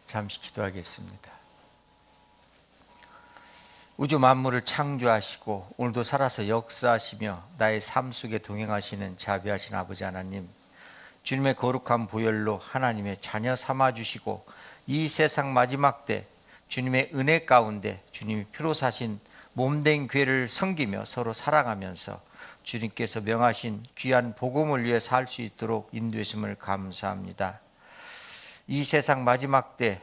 잠시 기도하겠습니다. 우주 만물을 창조하시고 오늘도 살아서 역사하시며 나의 삶 속에 동행하시는 자비하신 아버지 하나님, 주님의 거룩한 보혈로 하나님의 자녀 삼아주시고 이 세상 마지막 때 주님의 은혜 가운데 주님이 피로 사신 몸된 교회를 섬기며 서로 사랑하면서 주님께서 명하신 귀한 복음을 위해 살 수 있도록 인도하심을 감사합니다. 이 세상 마지막 때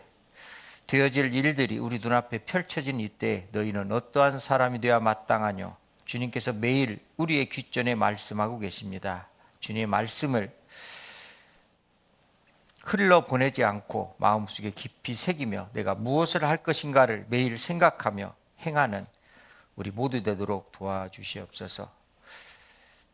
되어질 일들이 우리 눈앞에 펼쳐진 이때 너희는 어떠한 사람이 되어야 마땅하뇨? 주님께서 매일 우리의 귓전에 말씀하고 계십니다. 주님의 말씀을 흘러보내지 않고 마음속에 깊이 새기며 내가 무엇을 할 것인가를 매일 생각하며 행하는 우리 모두 되도록 도와주시옵소서.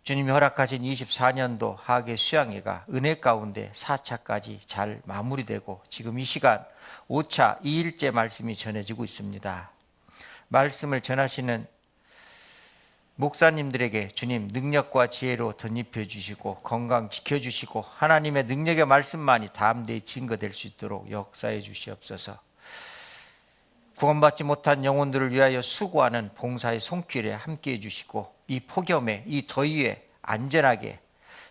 주님이 허락하신 24년도 하계 수양회가 은혜 가운데 4차까지 잘 마무리되고 지금 이 시간 5차 2일째 말씀이 전해지고 있습니다. 말씀을 전하시는 목사님들에게 주님 능력과 지혜로 덧입혀 주시고 건강 지켜주시고 하나님의 능력의 말씀만이 담대히 증거될 수 있도록 역사해 주시옵소서. 구원받지 못한 영혼들을 위하여 수고하는 봉사의 손길에 함께해 주시고 이 폭염에 이 더위에 안전하게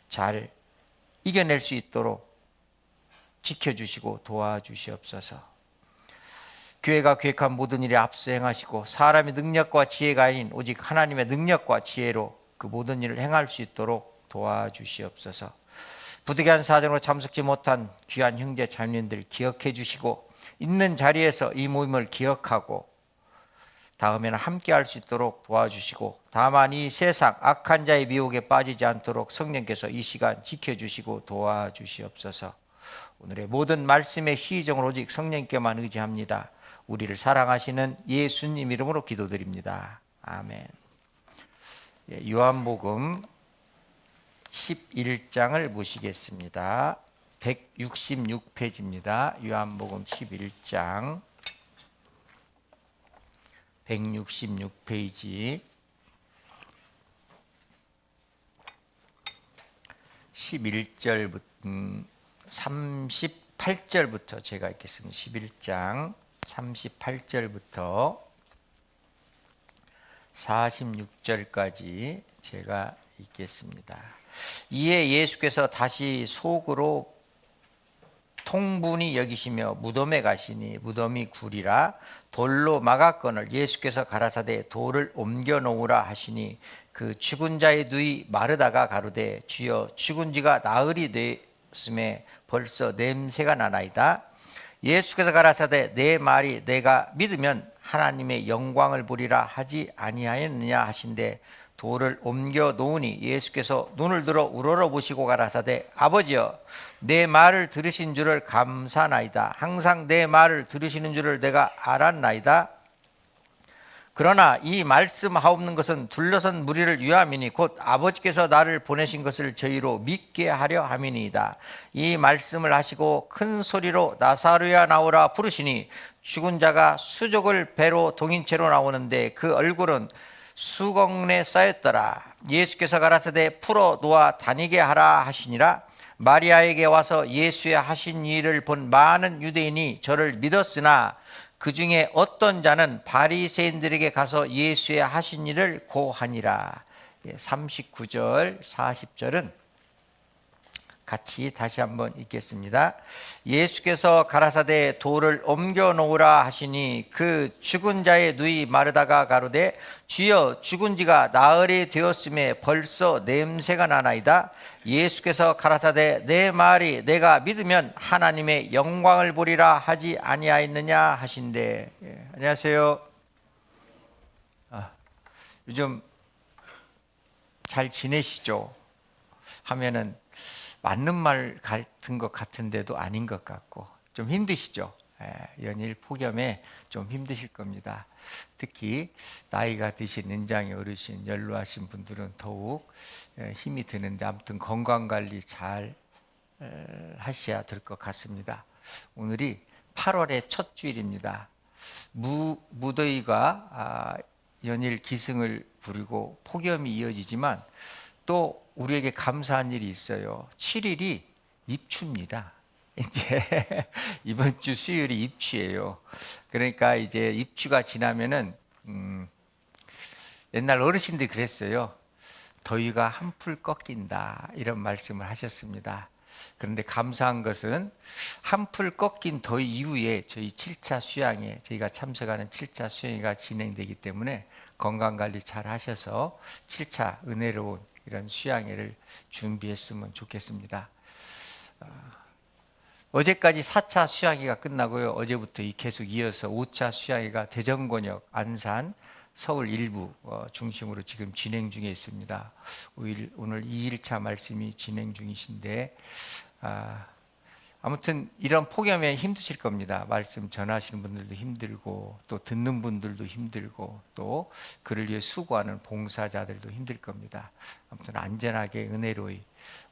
잘 이겨낼 수 있도록 지켜주시고 도와주시옵소서. 교회가 계획한 모든 일에 앞서 행하시고 사람의 능력과 지혜가 아닌 오직 하나님의 능력과 지혜로 그 모든 일을 행할 수 있도록 도와주시옵소서. 부득이한 사정으로 참석지 못한 귀한 형제 자매님들 기억해 주시고 있는 자리에서 이 모임을 기억하고 다음에는 함께 할 수 있도록 도와주시고 다만 이 세상 악한 자의 미혹에 빠지지 않도록 성령께서 이 시간 지켜주시고 도와주시옵소서. 오늘의 모든 말씀의 시정을 오직 성령께만 의지합니다. 우리를 사랑하시는 예수님 이름으로 기도드립니다. 아멘. 요한복음 11장을 보시겠습니다. 166페이지입니다. 요한복음 11장 166페이지 11절부터 38절부터 제가 읽겠습니다. 11장 38절부터 46절까지 제가 읽겠습니다. 이에 예수께서 다시 속으로 통분히 여기시며 무덤에 가시니 무덤이 굴이라 돌로 막았거늘 예수께서 가라사대 돌을 옮겨 놓으라 하시니 그 죽은 자의 누이 마르다가 가로되 주여 죽은 지가 나흘이 되었음에 벌써 냄새가 나나이다. 예수께서 가라사대 내 말이 내가 믿으면 하나님의 영광을 보리라 하지 아니하였느냐 하신대 돌을 옮겨 놓으니 예수께서 눈을 들어 우러러 보시고 가라사대 아버지여 내 말을 들으신 줄을 감사나이다. 항상 내 말을 들으시는 줄을 내가 알았나이다. 그러나 이 말씀하옵는 것은 둘러선 무리를 위함이니 곧 아버지께서 나를 보내신 것을 저희로 믿게 하려 함이니이다. 이 말씀을 하시고 큰 소리로 나사로야 나오라 부르시니 죽은 자가 수족을 배로 동인채로 나오는데 그 얼굴은 수건에 쌓였더라. 예수께서 가라사대 풀어 놓아 다니게 하라 하시니라. 마리아에게 와서 예수의 하신 일을 본 많은 유대인이 저를 믿었으나 그 중에 어떤 자는 바리새인들에게 가서 예수의 하신 일을 고하니라. 39절 40절은 같이 다시 한번 읽겠습니다. 예수께서 가라사대 돌을 옮겨 놓으라 하시니 그 죽은 자의 누이 마르다가 가로되 주여 죽은 지가 나흘이 되었음에 벌써 냄새가 나나이다. 예수께서 가라사대 내 말이 내가 믿으면 하나님의 영광을 보리라 하지 아니하였느냐 하신대. 안녕하세요. 요즘 잘 지내시죠? 하면은 맞는 말 같은 것 같은데도 아닌 것 같고 좀 힘드시죠? 연일 폭염에 좀 힘드실 겁니다. 특히 나이가 드신 은장이 어르신 연로하신 분들은 더욱 힘이 드는데 아무튼 건강관리 잘 하셔야 될 것 같습니다. 오늘이 8월의 첫 주일입니다. 무더위가 연일 기승을 부리고 폭염이 이어지지만 또 우리에게 감사한 일이 있어요. 7일이 입추입니다. 이제 이번 주 수요일이 입추예요. 그러니까 이제 입추가 지나면은 옛날 어르신들이 그랬어요. 더위가 한풀 꺾인다 이런 말씀을 하셨습니다. 그런데 감사한 것은 한풀 꺾인 더위 이후에 저희 7차 수양회, 저희가 참석하는 7차 수양회가 진행되기 때문에 건강관리 잘 하셔서 7차 은혜로운 이런 수양회를 준비했으면 좋겠습니다. 어제까지 4차 수양회가 끝나고요. 어제부터 계속 이어서 5차 수양회가 대전권역, 안산, 서울 일부 중심으로 지금 진행 중에 있습니다. 오늘 2일차 말씀이 진행 중이신데 아무튼 이런 폭염에 힘드실 겁니다. 말씀 전하시는 분들도 힘들고 또 듣는 분들도 힘들고 또 그를 위해 수고하는 봉사자들도 힘들 겁니다. 아무튼 안전하게 은혜로이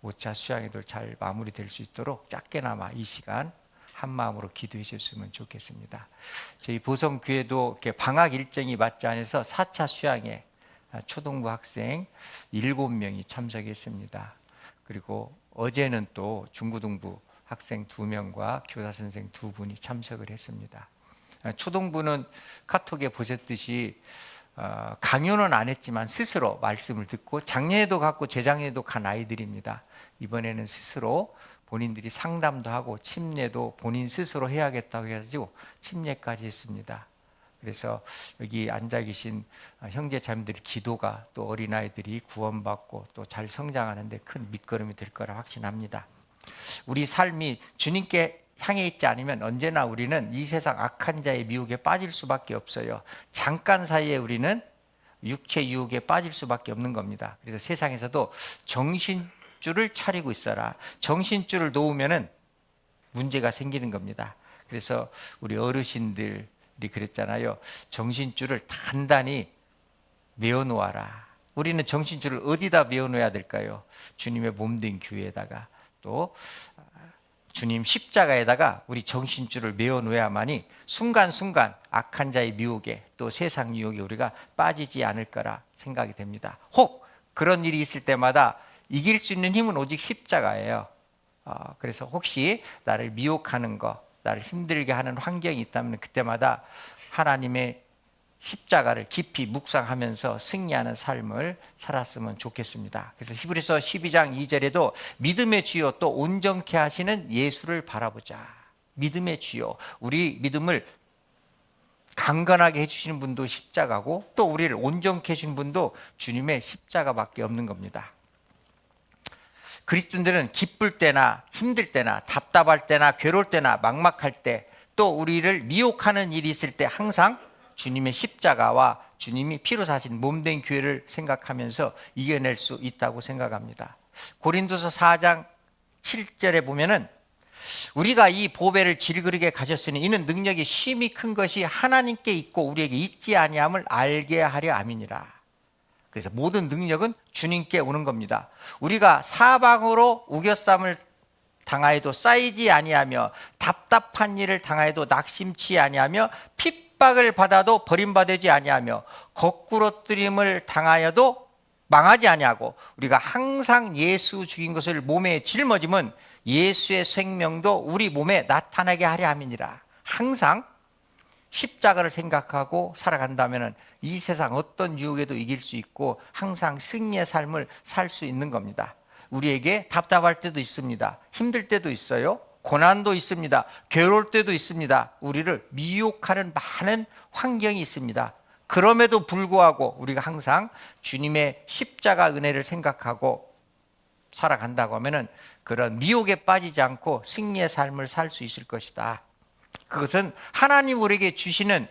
5차 수양회도 잘 마무리될 수 있도록 작게나마 이 시간 한 마음으로 기도해 주셨으면 좋겠습니다. 저희 보성교회도 이렇게 방학 일정이 맞지 않아서 4차 수양회 초등부 학생 7명이 참석했습니다. 그리고 어제는 또 중고등부 학생 2명과 교사 선생 2분이 참석을 했습니다. 초등부는 카톡에 보셨듯이 강요는 안 했지만 스스로 말씀을 듣고 작년에도 갔고 재작년에도 간 아이들입니다. 이번에는 스스로 본인들이 상담도 하고 침례도 본인 스스로 해야겠다고 해가지고 침례까지 했습니다. 그래서 여기 앉아 계신 형제 자매들의 기도가 또 어린아이들이 구원받고 또 잘 성장하는 데 큰 밑거름이 될 거라 확신합니다. 우리 삶이 주님께 향해 있지 않으면 언제나 우리는 이 세상 악한 자의 미혹에 빠질 수밖에 없어요. 잠깐 사이에 우리는 육체 유혹에 빠질 수밖에 없는 겁니다. 그래서 세상에서도 정신줄을 차리고 있어라. 정신줄을 놓으면은 문제가 생기는 겁니다. 그래서 우리 어르신들이 그랬잖아요. 정신줄을 단단히 메어 놓아라. 우리는 정신줄을 어디다 메어 놓아야 될까요? 주님의 몸된 교회에다가 또 주님 십자가에다가 우리 정신줄을 메어 놓아야만이 순간순간 악한 자의 미혹에 또 세상 유혹에 우리가 빠지지 않을 거라 생각이 됩니다. 혹 그런 일이 있을 때마다 이길 수 있는 힘은 오직 십자가예요. 그래서 혹시 나를 미혹하는 거, 나를 힘들게 하는 환경이 있다면 그때마다 하나님의 십자가를 깊이 묵상하면서 승리하는 삶을 살았으면 좋겠습니다. 그래서 히브리서 12장 2절에도 믿음의 주요 또 온전케 하시는 예수를 바라보자. 믿음의 주요, 우리 믿음을 강건하게 해주시는 분도 십자가고 또 우리를 온전케 해주신 분도 주님의 십자가밖에 없는 겁니다. 그리스도인들은 기쁠 때나 힘들 때나 답답할 때나 괴로울 때나 막막할 때 또 우리를 미혹하는 일이 있을 때 항상 주님의 십자가와 주님이 피로 사신 몸된 교회를 생각하면서 이겨낼 수 있다고 생각합니다. 고린도서 4장 7절에 보면은 우리가 이 보배를 질그릇에 가졌으니 이는 능력이 심히 큰 것이 하나님께 있고 우리에게 있지 아니함을 알게 하려 함이니라. 그래서 모든 능력은 주님께 오는 겁니다. 우리가 사방으로 우겨쌈을 당하여도 쌓이지 아니하며 답답한 일을 당하여도 낙심치 아니하며 핍박을 받아도 버림받지 아니하며 거꾸러뜨림을 당하여도 망하지 아니하고 우리가 항상 예수 죽인 것을 몸에 짊어짐은 예수의 생명도 우리 몸에 나타나게 하려 함이니라. 항상 십자가를 생각하고 살아간다면 이 세상 어떤 유혹에도 이길 수 있고 항상 승리의 삶을 살 수 있는 겁니다. 우리에게 답답할 때도 있습니다. 힘들 때도 있어요. 고난도 있습니다. 괴로울 때도 있습니다. 우리를 미혹하는 많은 환경이 있습니다. 그럼에도 불구하고 우리가 항상 주님의 십자가 은혜를 생각하고 살아간다고 하면은 그런 미혹에 빠지지 않고 승리의 삶을 살 수 있을 것이다. 그것은 하나님 우리에게 주시는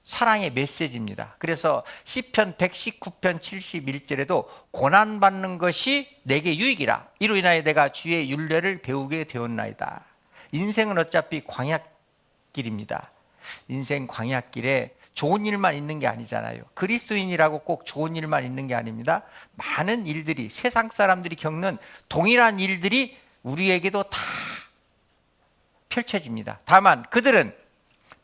사랑의 메시지입니다. 그래서 시편 119편 71절에도 고난받는 것이 내게 유익이라 이로 인하여 내가 주의 율례를 배우게 되었나이다. 인생은 어차피 광야길입니다. 인생 광야길에 좋은 일만 있는 게 아니잖아요. 그리스도인이라고 꼭 좋은 일만 있는 게 아닙니다. 많은 일들이 세상 사람들이 겪는 동일한 일들이 우리에게도 다 펼쳐집니다. 다만 그들은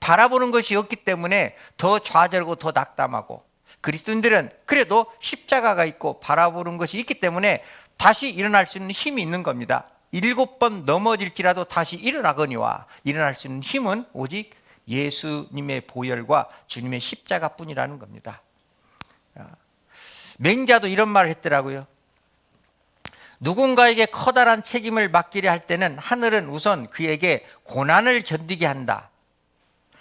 바라보는 것이 없기 때문에 더 좌절하고 더 낙담하고 그리스도인들은 그래도 십자가가 있고 바라보는 것이 있기 때문에 다시 일어날 수 있는 힘이 있는 겁니다. 7번 넘어질지라도 다시 일어나거니와 일어날 수 있는 힘은 오직 예수님의 보혈과 주님의 십자가뿐이라는 겁니다. 맹자도 이런 말을 했더라고요. 누군가에게 커다란 책임을 맡기려 할 때는 하늘은 우선 그에게 고난을 견디게 한다.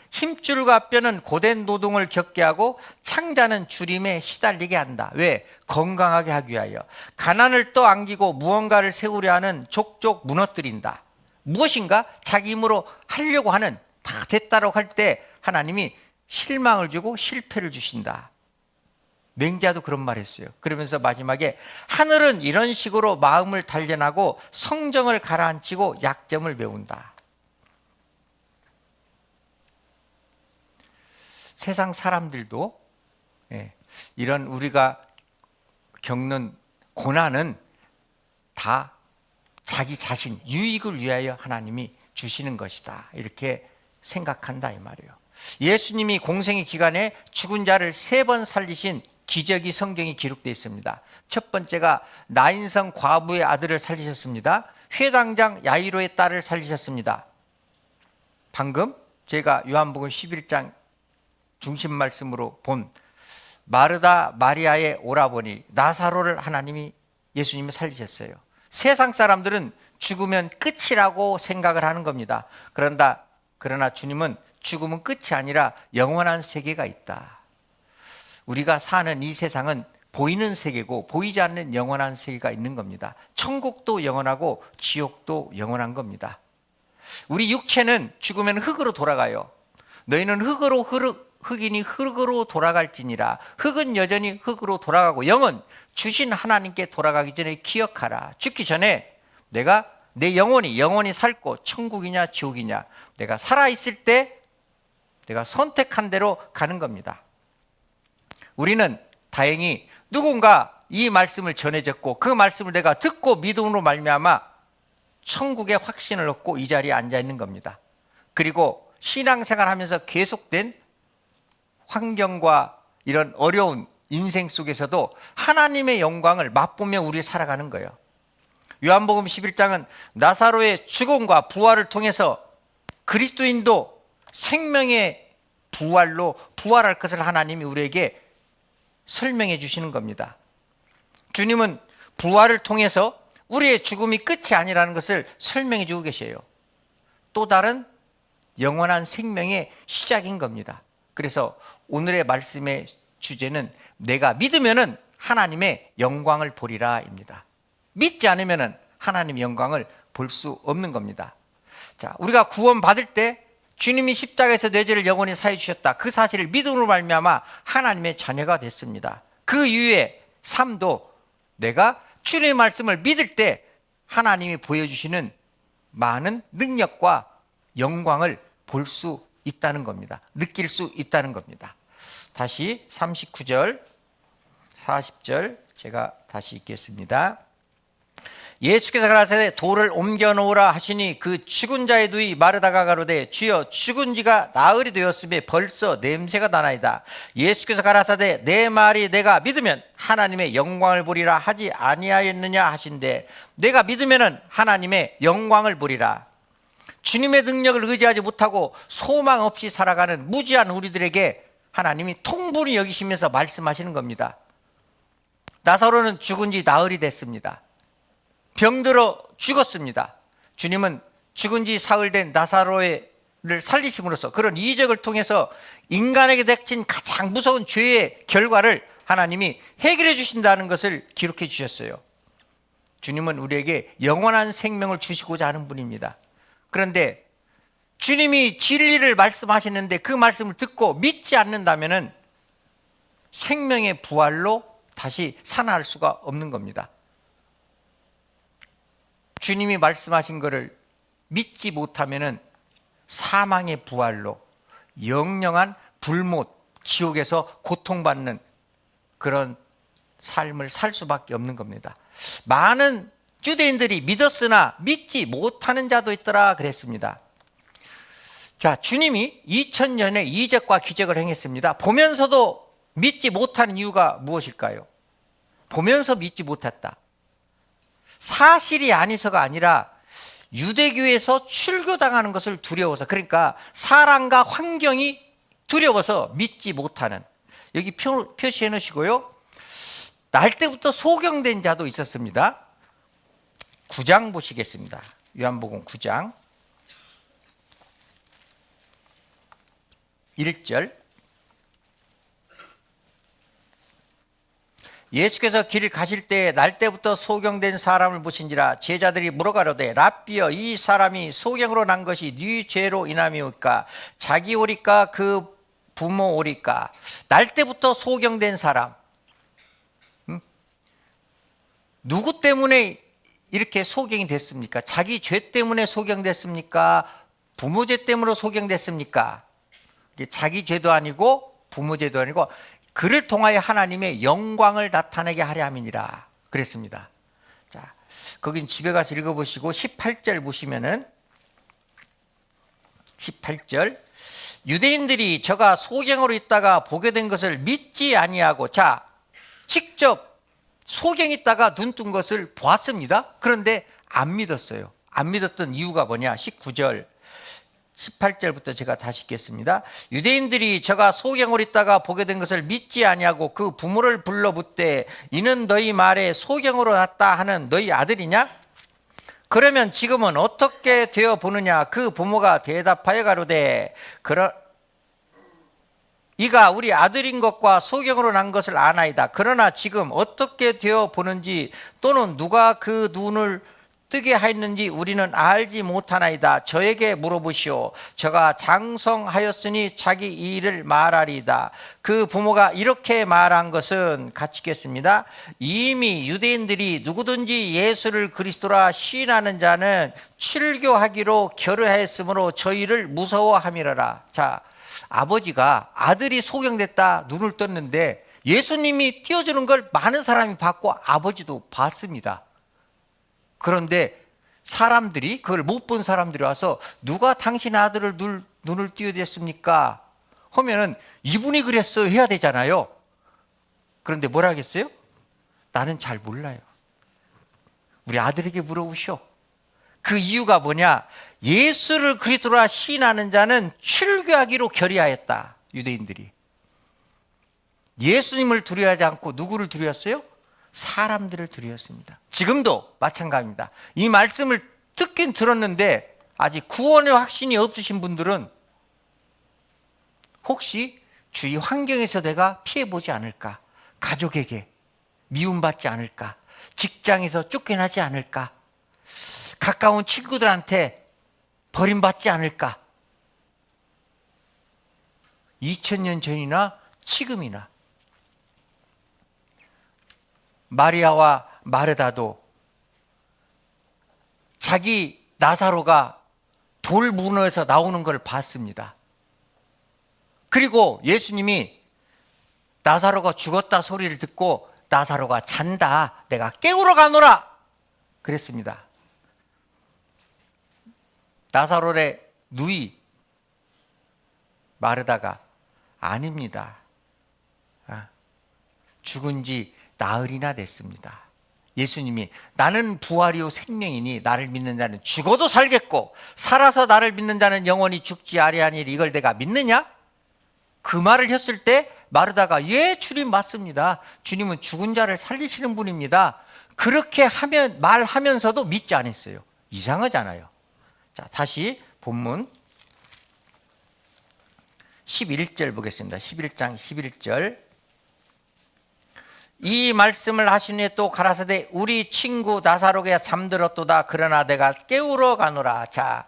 힘줄과 뼈는 고된 노동을 겪게 하고 창자는 주림에 시달리게 한다. 왜? 건강하게 하기 위하여. 가난을 또 안기고 무언가를 세우려 하는 족족 무너뜨린다. 무엇인가 자기 힘으로 하려고 하는, 다 됐다고 할 때 하나님이 실망을 주고 실패를 주신다. 맹자도 그런 말 했어요. 그러면서 마지막에 하늘은 이런 식으로 마음을 단련하고 성정을 가라앉히고 약점을 메운다. 세상 사람들도 이런 우리가 겪는 고난은 다 자기 자신 유익을 위하여 하나님이 주시는 것이다. 이렇게 생각한다 이 말이에요. 예수님이 공생의 기간에 죽은 자를 3번 살리신 기적이 성경에 기록되어 있습니다. 첫 번째가 나인성 과부의 아들을 살리셨습니다. 회당장 야이로의 딸을 살리셨습니다. 방금 제가 요한복음 11장 중심 말씀으로 본 마르다 마리아의 오라버니 나사로를 예수님이 살리셨어요. 세상 사람들은 죽으면 끝이라고 생각을 하는 겁니다. 그러나 주님은 죽음은 끝이 아니라 영원한 세계가 있다. 우리가 사는 이 세상은 보이는 세계고 보이지 않는 영원한 세계가 있는 겁니다. 천국도 영원하고 지옥도 영원한 겁니다. 우리 육체는 죽으면 흙으로 돌아가요. 너희는 흙이니 흙으로 돌아갈지니라. 흙은 여전히 흙으로 돌아가고 영은 주신 하나님께 돌아가기 전에 기억하라. 죽기 전에 내 영혼이 살고 천국이냐 지옥이냐 내가 살아있을 때 내가 선택한 대로 가는 겁니다. 우리는 다행히 누군가 이 말씀을 전해줬고 그 말씀을 내가 듣고 믿음으로 말미암아 천국의 확신을 얻고 이 자리에 앉아 있는 겁니다. 그리고 신앙생활하면서 계속된 환경과 이런 어려운 인생 속에서도 하나님의 영광을 맛보며 우리 살아가는 거예요. 요한복음 11장은 나사로의 죽음과 부활을 통해서 그리스도인도 생명의 부활로 부활할 것을 하나님이 우리에게 설명해 주시는 겁니다. 주님은 부활을 통해서 우리의 죽음이 끝이 아니라는 것을 설명해 주고 계세요. 또 다른 영원한 생명의 시작인 겁니다. 그래서 오늘의 말씀의 주제는 내가 믿으면은 하나님의 영광을 보리라입니다. 믿지 않으면은 하나님의 영광을 볼 수 없는 겁니다. 자, 우리가 구원 받을 때 주님이 십자가에서 내 죄를 영원히 사해 주셨다. 그 사실을 믿음으로 말미암아 하나님의 자녀가 됐습니다. 그 이후의 삶도 내가 주님의 말씀을 믿을 때 하나님이 보여주시는 많은 능력과 영광을 볼 수 있다는 겁니다. 느낄 수 있다는 겁니다. 다시 39절, 40절 제가 다시 읽겠습니다. 예수께서 가라사대 돌을 옮겨 놓으라 하시니 그 죽은 자의 누이 마르다가 가로되 주여 죽은 지가 나흘이 되었으며 벌써 냄새가 나나이다. 예수께서 가라사대 내 말이 내가 믿으면 하나님의 영광을 보리라 하지 아니하였느냐 하신대. 내가 믿으면 하나님의 영광을 보리라. 주님의 능력을 의지하지 못하고 소망 없이 살아가는 무지한 우리들에게 하나님이 통분히 여기시면서 말씀하시는 겁니다. 나사로는 죽은 지 나흘이 됐습니다. 병들어 죽었습니다. 주님은 죽은 지 사흘 된 나사로를 살리심으로써 그런 이적을 통해서 인간에게 닥친 가장 무서운 죄의 결과를 하나님이 해결해 주신다는 것을 기록해 주셨어요. 주님은 우리에게 영원한 생명을 주시고자 하는 분입니다. 그런데 주님이 진리를 말씀하시는데 그 말씀을 듣고 믿지 않는다면 생명의 부활로 다시 살아날 수가 없는 겁니다. 주님이 말씀하신 것을 믿지 못하면 사망의 부활로 영영한 불못, 지옥에서 고통받는 그런 삶을 살 수밖에 없는 겁니다. 많은 유대인들이 믿었으나 믿지 못하는 자도 있더라 그랬습니다. 자, 주님이 2000년의 이적과 기적을 행했습니다. 보면서도 믿지 못하는 이유가 무엇일까요? 보면서 믿지 못했다. 사실이 아니서가 아니라 유대교에서 출교당하는 것을 두려워서, 그러니까 사람과 환경이 두려워서 믿지 못하는, 여기 표시해 놓으시고요. 날 때부터 소경된 자도 있었습니다. 9장 보시겠습니다. 요한복음 9장 1절. 예수께서 길을 가실 때 날 때부터 소경된 사람을 보신지라 제자들이 물어가로되 랍비여, 이 사람이 소경으로 난 것이 네 죄로 인함이오까? 자기 오리까 그 부모 오리까? 날 때부터 소경된 사람, 누구 때문에 이렇게 소경이 됐습니까? 자기 죄 때문에 소경됐습니까? 부모 죄 때문에 소경됐습니까? 자기 죄도 아니고 부모 죄도 아니고 그를 통하여 하나님의 영광을 나타내게 하려 함이니라 그랬습니다. 자, 거긴 집에 가서 읽어보시고 18절 보시면은 18절, 유대인들이 저가 소경으로 있다가 보게 된 것을 믿지 아니하고, 자, 직접 소경이 있다가 눈 뜬 것을 보았습니다. 그런데 안 믿었어요. 안 믿었던 이유가 뭐냐? 19절 18절부터 제가 다시 읽겠습니다. 유대인들이 저가 소경으로 있다가 보게 된 것을 믿지 아니하고 그 부모를 불러 묻되 이는 너희 말에 소경으로 났다 하는 너희 아들이냐? 그러면 지금은 어떻게 되어 보느냐? 그 부모가 대답하여 가로되 이가 우리 아들인 것과 소경으로 난 것을 아나이다. 그러나 지금 어떻게 되어 보는지 또는 누가 그 눈을 뜨게 하였는지 우리는 알지 못하나이다. 저에게 물어보시오. 저가 장성하였으니 자기 일을 말하리이다. 그 부모가 이렇게 말한 것은 같이 읽겠습니다. 이미 유대인들이 누구든지 예수를 그리스도라 시인하는 자는 출교하기로 결의하였으므로 저희를 무서워함이라라. 자, 아버지가 아들이 소경됐다 눈을 떴는데 예수님이 띄워주는 걸 많은 사람이 봤고 아버지도 봤습니다. 그런데 사람들이, 그걸 못 본 사람들이 와서 누가 당신 아들을 눈을 띄워줬습니까? 하면은 이분이 그랬어요 해야 되잖아요. 그런데 뭐라 하겠어요? 나는 잘 몰라요. 우리 아들에게 물어보시오. 그 이유가 뭐냐? 예수를 그리스도라 시인하는 자는 출교하기로 결의하였다. 유대인들이 예수님을 두려워하지 않고 누구를 두려웠어요? 사람들을 두려웠습니다. 지금도 마찬가지입니다. 이 말씀을 듣긴 들었는데 아직 구원의 확신이 없으신 분들은 혹시 주위 환경에서 내가 피해보지 않을까? 가족에게 미움받지 않을까? 직장에서 쫓겨나지 않을까? 가까운 친구들한테 버림받지 않을까? 2000년 전이나 지금이나 마리아와 마르다도 자기 나사로가 돌 문어에서 나오는 걸 봤습니다. 그리고 예수님이 나사로가 죽었다 소리를 듣고 나사로가 잔다, 내가 깨우러 가노라 그랬습니다. 나사로의 누이 마르다가 아닙니다. 죽은 지 나흘이나 됐습니다. 예수님이 나는 부활이요 생명이니 나를 믿는 자는 죽어도 살겠고 살아서 나를 믿는 자는 영원히 죽지 아니하리니 이걸 내가 믿느냐? 그 말을 했을 때 마르다가 예 주님 맞습니다. 주님은 죽은 자를 살리시는 분입니다. 그렇게 말하면서도 믿지 않았어요. 이상하잖아요. 자, 다시 본문 11절 보겠습니다. 11장 11절. 이 말씀을 하신 후에 또 가라사대 우리 친구 나사로가 잠들었도다. 그러나 내가 깨우러 가노라. 자,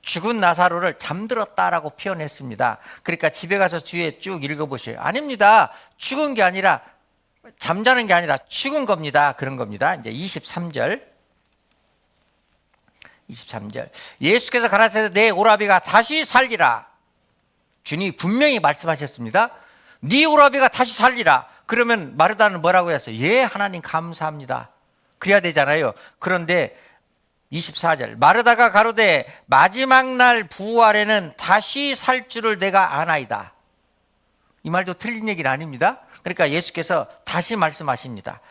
죽은 나사로를 잠들었다라고 표현했습니다. 그러니까 집에 가서 뒤에 쭉 읽어보세요. 아닙니다. 죽은 게 아니라 잠자는 게 아니라 죽은 겁니다. 그런 겁니다. 이제 23절. 예수께서 가라사대 내 오라비가 다시 살리라. 주님이 분명히 말씀하셨습니다. 네 오라비가 다시 살리라. 그러면 마르다는 뭐라고 했어요? 예, 하나님 감사합니다. 그래야 되잖아요. 그런데 24절 마르다가 가로되 마지막 날 부활에는 다시 살 줄을 내가 아나이다. 이 말도 틀린 얘기는 아닙니다. 그러니까 예수께서 다시 말씀하십니다.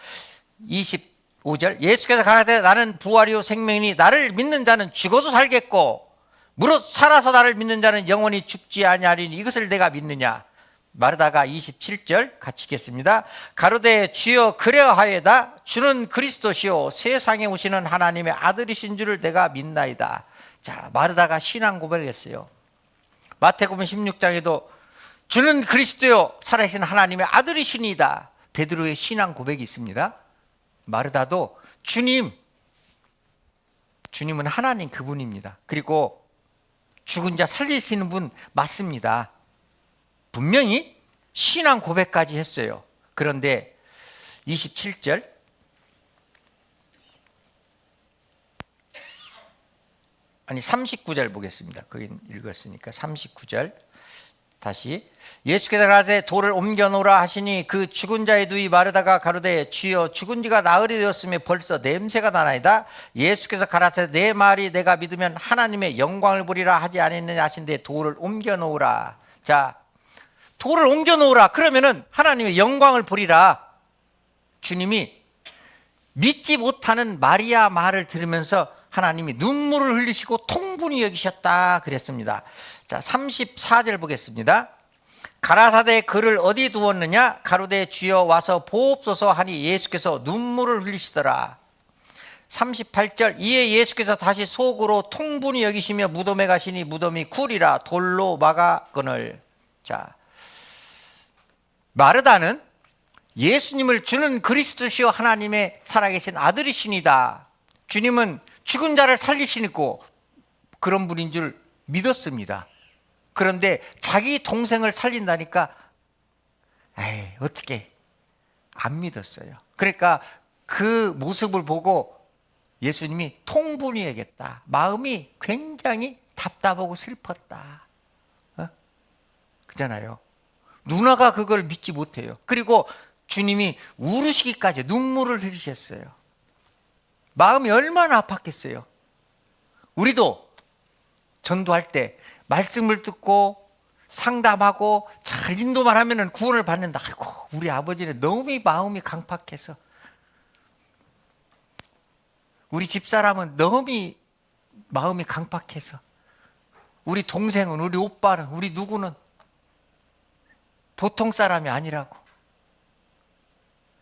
5절 예수께서 가라사대 나는 부활이요 생명이니 나를 믿는 자는 죽어도 살겠고 무릇 살아서 나를 믿는 자는 영원히 죽지 아니하리니 이것을 내가 믿느냐. 마르다가 27절 같이 읽겠습니다. 가로되 주여 그래하여다 주는 그리스도시요 세상에 오시는 하나님의 아들이신 줄을 내가 믿나이다. 자, 마르다가 신앙 고백을 했어요. 마태복음 16장에도 주는 그리스도요 살아계신 하나님의 아들이시니이다. 베드로의 신앙 고백이 있습니다. 마르다도 주님은 하나님 그분입니다. 그리고 죽은 자 살리시는 분 맞습니다. 분명히 신앙 고백까지 했어요. 그런데 27절 아니 39절 보겠습니다. 거기 읽었으니까 39절 다시 예수께서 가라사대 돌을 옮겨 놓으라 하시니 그 죽은 자의 누이 마르다가 가로되 주여 죽은 지가 나흘이 되었으며 벌써 냄새가 나나이다. 예수께서 가라사대 내 말이 내가 믿으면 하나님의 영광을 보리라 하지 않았느냐 하신데 돌을 옮겨 놓으라. 자, 돌을 옮겨 놓으라 그러면은 하나님의 영광을 보리라. 주님이 믿지 못하는 마리아 말을 들으면서 하나님이 눈물을 흘리시고 통분히 여기셨다 그랬습니다. 자, 34절 보겠습니다. 가라사대 그를 어디 두었느냐 가로되 주여 와서 보옵소서 하니 예수께서 눈물을 흘리시더라. 38절 이에 예수께서 다시 속으로 통분히 여기시며 무덤에 가시니 무덤이 굴이라 돌로 막았거늘. 자, 마르다는 예수님을 주는 그리스도시요 하나님의 살아계신 아들이시니다. 주님은 죽은 자를 살리시고 그런 분인 줄 믿었습니다. 그런데 자기 동생을 살린다니까 에이 어떻게 안 믿었어요. 그러니까 그 모습을 보고 예수님이 통분히 여겼다. 마음이 굉장히 답답하고 슬펐다. 그잖아요. 누나가 그걸 믿지 못해요. 그리고 주님이 울으시기까지 눈물을 흘리셨어요. 마음이 얼마나 아팠겠어요. 우리도 전도할 때 말씀을 듣고 상담하고 잘 인도만 하면 구원을 받는다. 아이고 우리 아버지는 너무 마음이 강팍해서 우리 집사람은 너무 마음이 강팍해서 우리 동생은 우리 오빠는 우리 누구는 보통 사람이 아니라고.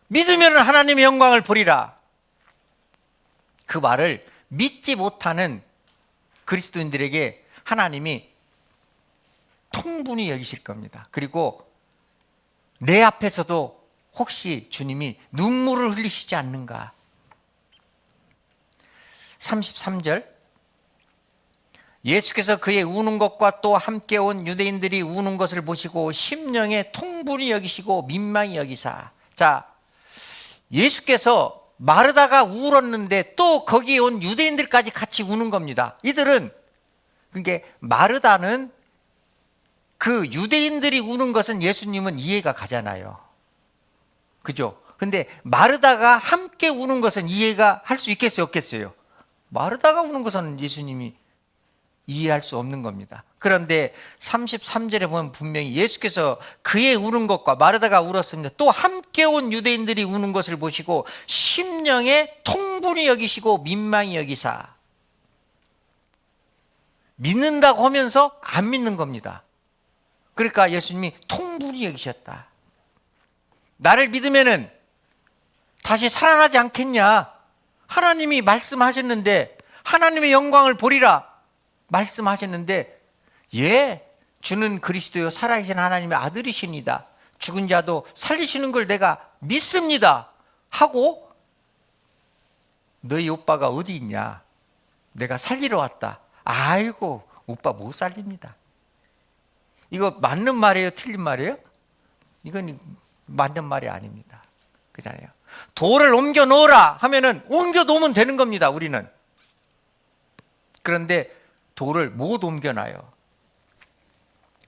믿으면 하나님의 영광을 보리라. 그 말을 믿지 못하는 그리스도인들에게 하나님이 통분히 여기실 겁니다. 그리고 내 앞에서도 혹시 주님이 눈물을 흘리시지 않는가. 33절 예수께서 그의 우는 것과 또 함께 온 유대인들이 우는 것을 보시고 심령에 통분히 여기시고 민망히 여기사. 자, 예수께서 마르다가 울었는데 또 거기에 온 유대인들까지 같이 우는 겁니다. 이들은 그러니까 마르다는 그 유대인들이 우는 것은 예수님은 이해가 가잖아요. 그죠? 근데 마르다가 함께 우는 것은 이해가 할 수 있겠어요, 없겠어요? 마르다가 우는 것은 예수님이 이해할 수 없는 겁니다. 그런데 33절에 보면 분명히 예수께서 그의 우는 것과 마르다가 울었습니다. 또 함께 온 유대인들이 우는 것을 보시고 심령에 통분히 여기시고 민망히 여기사. 믿는다고 하면서 안 믿는 겁니다. 그러니까 예수님이 통분히 여기셨다. 나를 믿으면은 다시 살아나지 않겠냐? 하나님이 말씀하셨는데 하나님의 영광을 보리라 말씀하셨는데 예, 주는 그리스도요 살아계신 하나님의 아들이십니다. 죽은 자도 살리시는 걸 내가 믿습니다 하고 너희 오빠가 어디 있냐? 내가 살리러 왔다. 아이고 오빠 못 살립니다. 이거 맞는 말이에요? 틀린 말이에요? 이건 맞는 말이 아닙니다. 그잖아요. 돌을 옮겨 놓으라 하면은 옮겨 놓으면 되는 겁니다. 우리는. 그런데 돌을 못 옮겨놔요.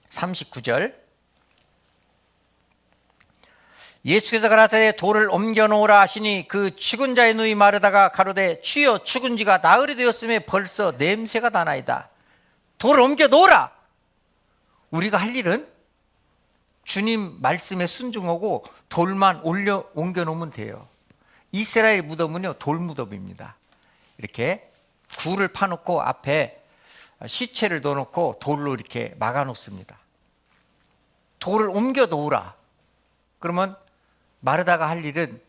39절 예수께서 가라사대 돌을 옮겨 놓으라 하시니 그 죽은 자의 누이 마르다가 가로되 주여 죽은 지가 나흘이 되었음에 벌써 냄새가 나나이다. 돌을 옮겨 놓으라. 우리가 할 일은 주님 말씀에 순종하고 돌만 옮겨 놓으면 돼요. 이스라엘 무덤은요, 돌 무덤입니다. 이렇게 굴을 파놓고 앞에 시체를 넣어놓고 돌로 이렇게 막아놓습니다. 돌을 옮겨 놓으라. 그러면 마르다가 할 일은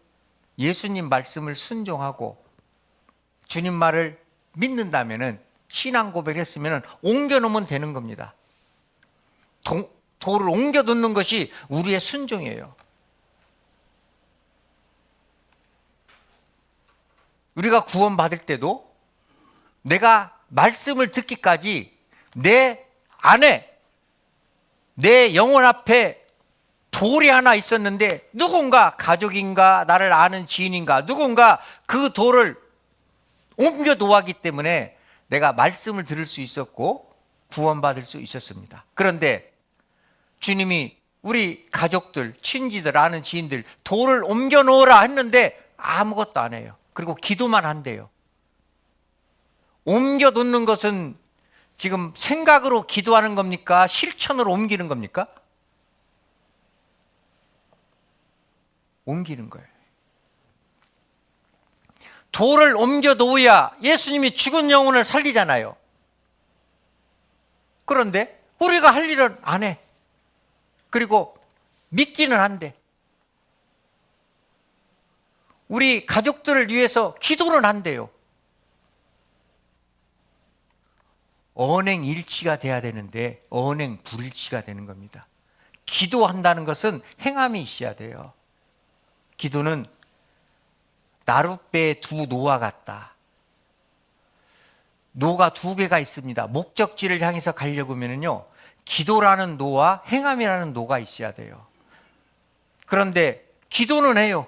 예수님 말씀을 순종하고 주님 말을 믿는다면은, 신앙 고백을 했으면 옮겨 놓으면 되는 겁니다. 돌을 옮겨 놓는 것이 우리의 순종이에요. 우리가 구원받을 때도 내가 말씀을 듣기까지 내 안에, 내 영혼 앞에 돌이 하나 있었는데, 누군가 가족인가 나를 아는 지인인가 누군가 그 돌을 옮겨 놓았기 때문에 내가 말씀을 들을 수 있었고 구원받을 수 있었습니다. 그런데 주님이 우리 가족들, 친지들, 아는 지인들 돌을 옮겨 놓으라 했는데 아무것도 안 해요. 그리고 기도만 한대요. 옮겨 놓는 것은 지금 생각으로 기도하는 겁니까? 실천으로 옮기는 겁니까? 옮기는 거예요. 돌을 옮겨 놓아야 예수님이 죽은 영혼을 살리잖아요. 그런데 우리가 할 일은 안 해. 그리고 믿기는 한데, 우리 가족들을 위해서 기도는 한대요. 언행일치가 돼야 되는데 언행불일치가 되는 겁니다. 기도한다는 것은 행함이 있어야 돼요. 기도는 나룻배의 두 노와 같다. 노가 두 개가 있습니다. 목적지를 향해서 가려고 하면요, 기도라는 노와 행함이라는 노가 있어야 돼요. 그런데 기도는 해요.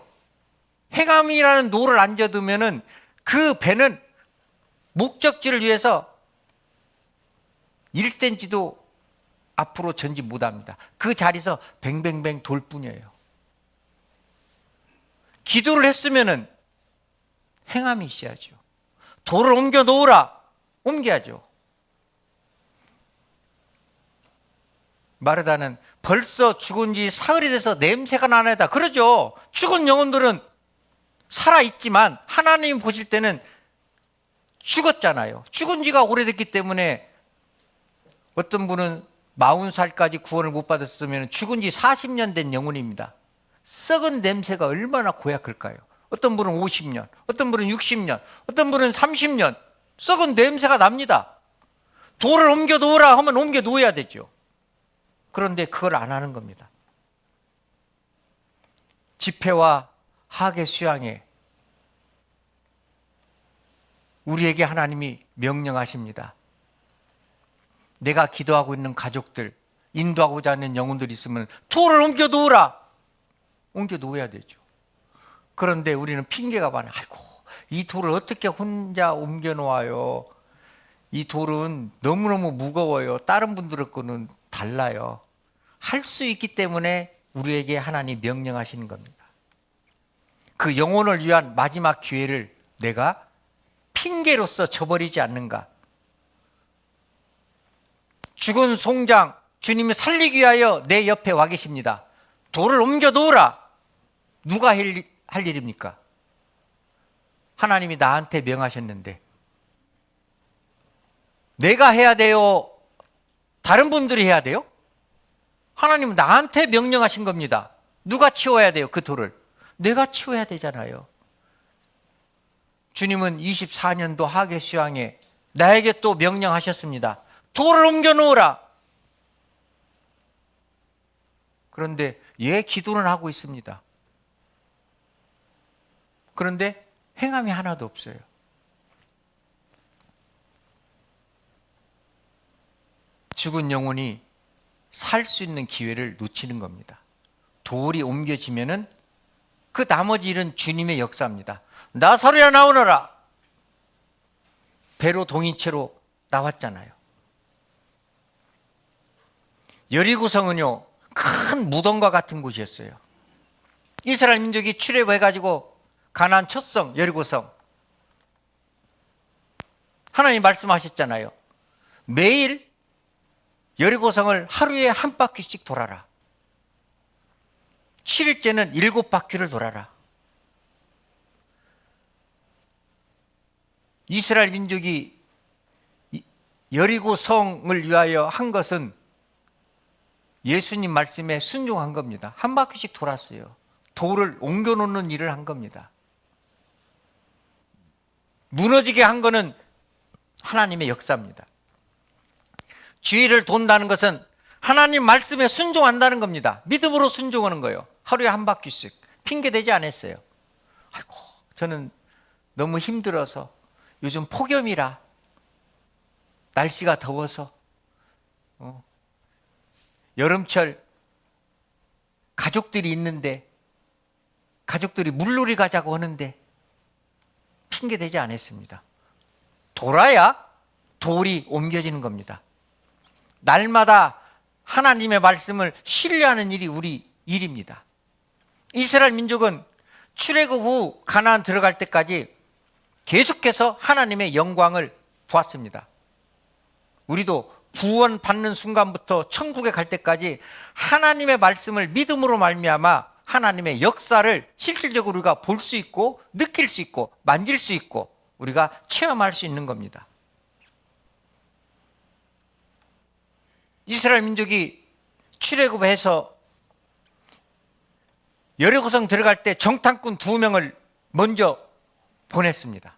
행함이라는 노를 앉아두면은 그 배는 목적지를 위해서 1cm도 앞으로 전진 못합니다. 그 자리에서 뱅뱅뱅 돌 뿐이에요. 기도를 했으면은 행함이 있어야죠. 돌을 옮겨 놓으라. 옮겨야죠. 마르다는 벌써 죽은 지 사흘이 돼서 냄새가 나나이다. 그러죠. 죽은 영혼들은 살아있지만 하나님 보실 때는 죽었잖아요. 죽은 지가 오래됐기 때문에, 어떤 분은 40살까지 구원을 못 받았으면 죽은 지 40년 된 영혼입니다. 썩은 냄새가 얼마나 고약할까요? 어떤 분은 50년, 어떤 분은 60년, 어떤 분은 30년 썩은 냄새가 납니다. 돌을 옮겨 놓으라 하면 옮겨 놓아야 되죠. 그런데 그걸 안 하는 겁니다. 집회와 하계 수양회, 우리에게 하나님이 명령하십니다. 내가 기도하고 있는 가족들, 인도하고자 하는 영혼들이 있으면 돌을 옮겨 놓으라. 옮겨 놓아야 되죠. 그런데 우리는 핑계가 많아요. 아이고, 이 돌을 어떻게 혼자 옮겨 놓아요? 이 돌은 너무너무 무거워요. 다른 분들의 거는 달라요. 할 수 있기 때문에 우리에게 하나님 명령하시는 겁니다. 그 영혼을 위한 마지막 기회를 내가 핑계로서 저버리지 않는가? 죽은 송장, 주님이 살리기 위하여 내 옆에 와 계십니다. 돌을 옮겨 놓으라. 누가 할 일입니까? 하나님이 나한테 명하셨는데 내가 해야 돼요? 다른 분들이 해야 돼요? 하나님은 나한테 명령하신 겁니다. 누가 치워야 돼요? 그 돌을 내가 치워야 되잖아요. 주님은 24년도 하계 수양에 나에게 또 명령하셨습니다. 돌을 옮겨 놓으라. 그런데 기도는 하고 있습니다. 그런데 행함이 하나도 없어요. 죽은 영혼이 살 수 있는 기회를 놓치는 겁니다. 돌이 옮겨지면은 그 나머지 일은 주님의 역사입니다. 나사로야 나오너라. 배로 동인체로 나왔잖아요. 여리고성은요, 큰 무덤과 같은 곳이었어요. 이스라엘 민족이 출애굽해가지고 가나안 첫 성 여리고성, 하나님 말씀하셨잖아요. 매일 여리고성을 하루에 한 바퀴씩 돌아라. 7일째는 7바퀴를 돌아라. 이스라엘 민족이 여리고 성을 위하여 한 것은 예수님 말씀에 순종한 겁니다. 한 바퀴씩 돌았어요. 돌을 옮겨놓는 일을 한 겁니다. 무너지게 한 거는 하나님의 역사입니다. 주위를 돈다는 것은 하나님 말씀에 순종한다는 겁니다. 믿음으로 순종하는 거예요. 하루에 한 바퀴씩. 핑계대지 않았어요. 아이고, 저는 너무 힘들어서 요즘 폭염이라 날씨가 더워서 여름철 가족들이 있는데 가족들이 물놀이 가자고 하는데 핑계대지 않았습니다. 돌아야 돌이 옮겨지는 겁니다. 날마다 하나님의 말씀을 신뢰하는 일이 우리 일입니다. 이스라엘 민족은 출애굽 후 가나안 들어갈 때까지 계속해서 하나님의 영광을 보았습니다. 우리도 구원 받는 순간부터 천국에 갈 때까지 하나님의 말씀을 믿음으로 말미암아 하나님의 역사를 실질적으로 우리가 볼 수 있고 느낄 수 있고 만질 수 있고 우리가 체험할 수 있는 겁니다. 이스라엘 민족이 출애굽해서 여리고성 들어갈 때 정탐꾼 2명을 먼저 보냈습니다.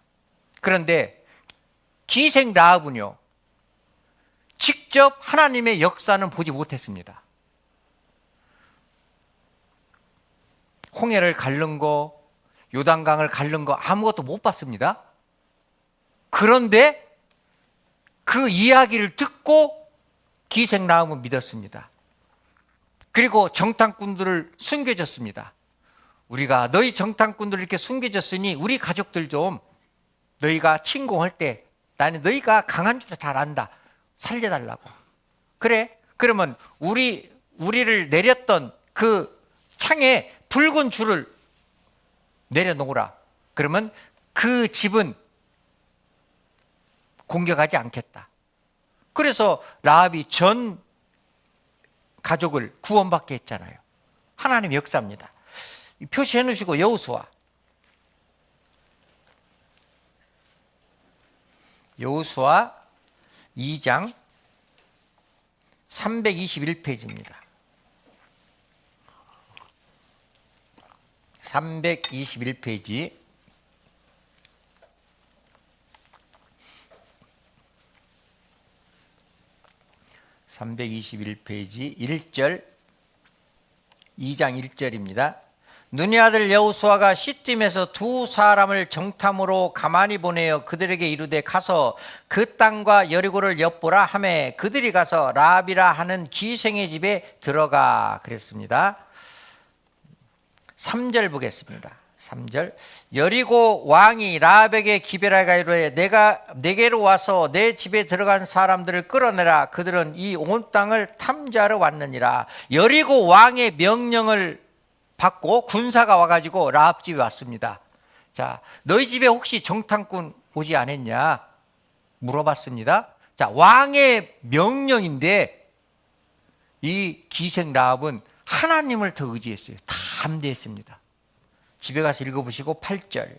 그런데 기생 라합은요, 직접 하나님의 역사는 보지 못했습니다. 홍해를 가른 거, 요단강을 가른 거 아무것도 못 봤습니다. 그런데 그 이야기를 듣고 기생 라합은 믿었습니다. 그리고 정탐꾼들을 숨겨줬습니다. 우리가 너희 정탐꾼들을 이렇게 숨겨줬으니 우리 가족들 좀 너희가 침공할 때 나는 너희가 강한 줄 잘 안다. 살려달라고. 그래? 그러면 우리를 내렸던 그 창에 붉은 줄을 내려놓으라. 그러면 그 집은 공격하지 않겠다. 그래서 라합이 전 가족을 구원받게 했잖아요. 하나님의 역사입니다. 표시해 놓으시고 여호수아 2장 321페이지입니다. 321페이지. (321페이지) 1절 2장 1절입니다. 눈의 아들 여호수아가 시딤에서 2사람을 정탐으로 가만히 보내어 그들에게 이르되 가서 그 땅과 여리고를 엿보라 하매 그들이 가서 라합이라 하는 기생의 집에 들어가 그랬습니다. 3절 보겠습니다. 3절. 여리고 왕이 라합에게 기별하여 이르되 내가 내게로 와서 내 집에 들어간 사람들을 끌어내라. 그들은 이 온 땅을 탐지하러 왔느니라. 여리고 왕의 명령을 받고 군사가 와가지고 라합 집에 왔습니다. 자, 너희 집에 혹시 정탐꾼 오지 않았냐? 물어봤습니다. 자, 왕의 명령인데 이 기생 라합은 하나님을 더 의지했어요. 담대했습니다. 집에 가서 읽어보시고 8절.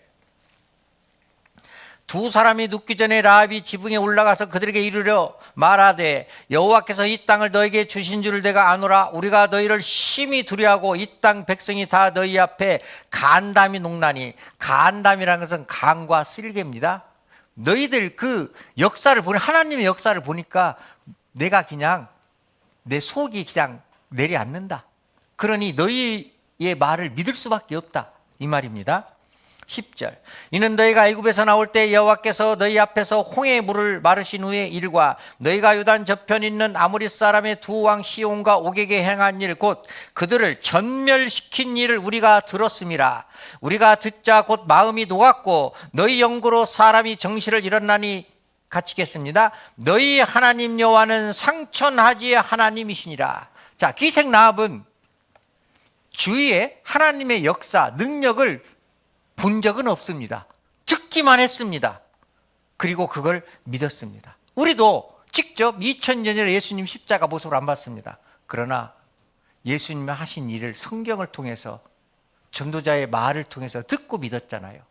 2사람이 눕기 전에 라합이 지붕에 올라가서 그들에게 이르려 말하되 여호와께서 이 땅을 너에게 주신 줄을 내가 아노라. 우리가 너희를 심히 두려워하고 이 땅 백성이 다 너희 앞에 간담이 녹나니. 간담이라는 것은 간과 쓸개입니다. 너희들 그 역사를 보니 하나님의 역사를 보니까 내가 그냥 내 속이 그냥 내려앉는다. 그러니 너희의 말을 믿을 수밖에 없다 이 말입니다. 10절. 이는 너희가 애굽에서 나올 때 여호와께서 너희 앞에서 홍해의 물을 마르신 후에 일과 너희가 요단 저편 있는 아모리 사람의 2왕 시온과 옥에게 행한 일 곧 그들을 전멸시킨 일을 우리가 들었음이라. 우리가 듣자 곧 마음이 녹았고 너희 영구로 사람이 정신을 잃었나니 갇히겠습니다. 너희 하나님 여호와는 상천하지의 하나님이시니라. 자, 기생 라합은 주위에 하나님의 역사, 능력을 본 적은 없습니다. 듣기만 했습니다. 그리고 그걸 믿었습니다. 우리도 직접 2000년 전에 예수님 십자가 모습을 안 봤습니다. 그러나 예수님이 하신 일을 성경을 통해서 전도자의 말을 통해서 듣고 믿었잖아요.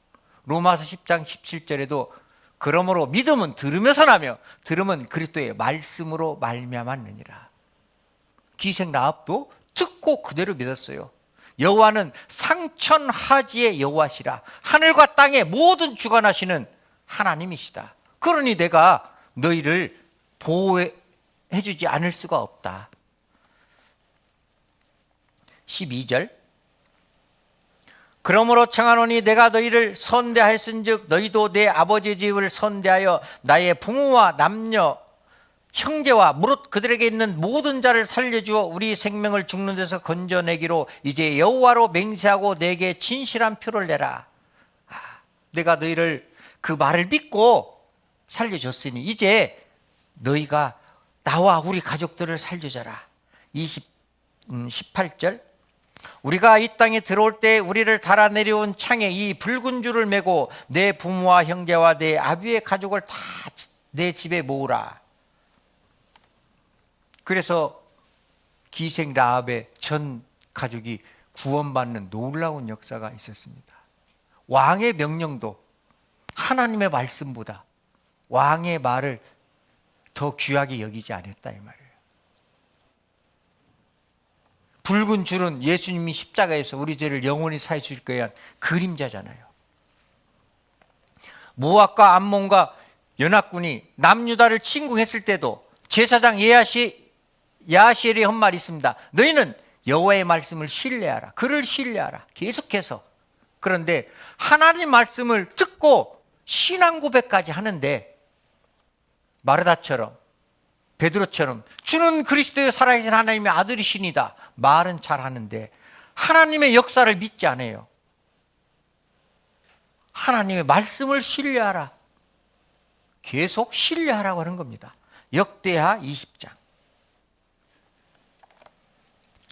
로마서 10장 17절에도 그러므로 믿음은 들으면서 나며 들음은 그리스도의 말씀으로 말미암았느니라. 기생 라합도 듣고 그대로 믿었어요. 여호와는 상천하지의 여호와시라. 하늘과 땅의 모든 주관하시는 하나님이시다. 그러니 내가 너희를 보호해 주지 않을 수가 없다. 12절, 그러므로 청하노니 내가 너희를 선대하였은즉 너희도 내 아버지의 집을 선대하여 나의 부모와 남녀 형제와 무릇 그들에게 있는 모든 자를 살려주어 우리 생명을 죽는 데서 건져내기로 이제 여호와로 맹세하고 내게 진실한 표를 내라. 내가 너희를 그 말을 믿고 살려줬으니 이제 너희가 나와 우리 가족들을 살려줘라. 18절, 우리가 이 땅에 들어올 때 우리를 달아 내려온 창에 이 붉은 줄을 메고 내 부모와 형제와 내 아비의 가족을 다 내 집에 모으라. 그래서 기생 라합의 전 가족이 구원받는 놀라운 역사가 있었습니다. 왕의 명령도 하나님의 말씀보다 왕의 말을 더 귀하게 여기지 않았다 이 말이에요. 붉은 줄은 예수님이 십자가에서 우리 죄를 영원히 사해 주실 거에 대한 그림자잖아요. 모압과 암몬과 연합군이 남유다를 침공했을 때도 제사장 야하시엘이 한 말이 있습니다. 너희는 여호와의 말씀을 신뢰하라. 그를 신뢰하라. 계속해서. 그런데 하나님 말씀을 듣고 신앙 고백까지 하는데 마르다처럼 베드로처럼 주는 그리스도의 살아계신 하나님의 아들이시니다 말은 잘하는데 하나님의 역사를 믿지 않아요. 하나님의 말씀을 신뢰하라. 계속 신뢰하라고 하는 겁니다. 역대하 20장.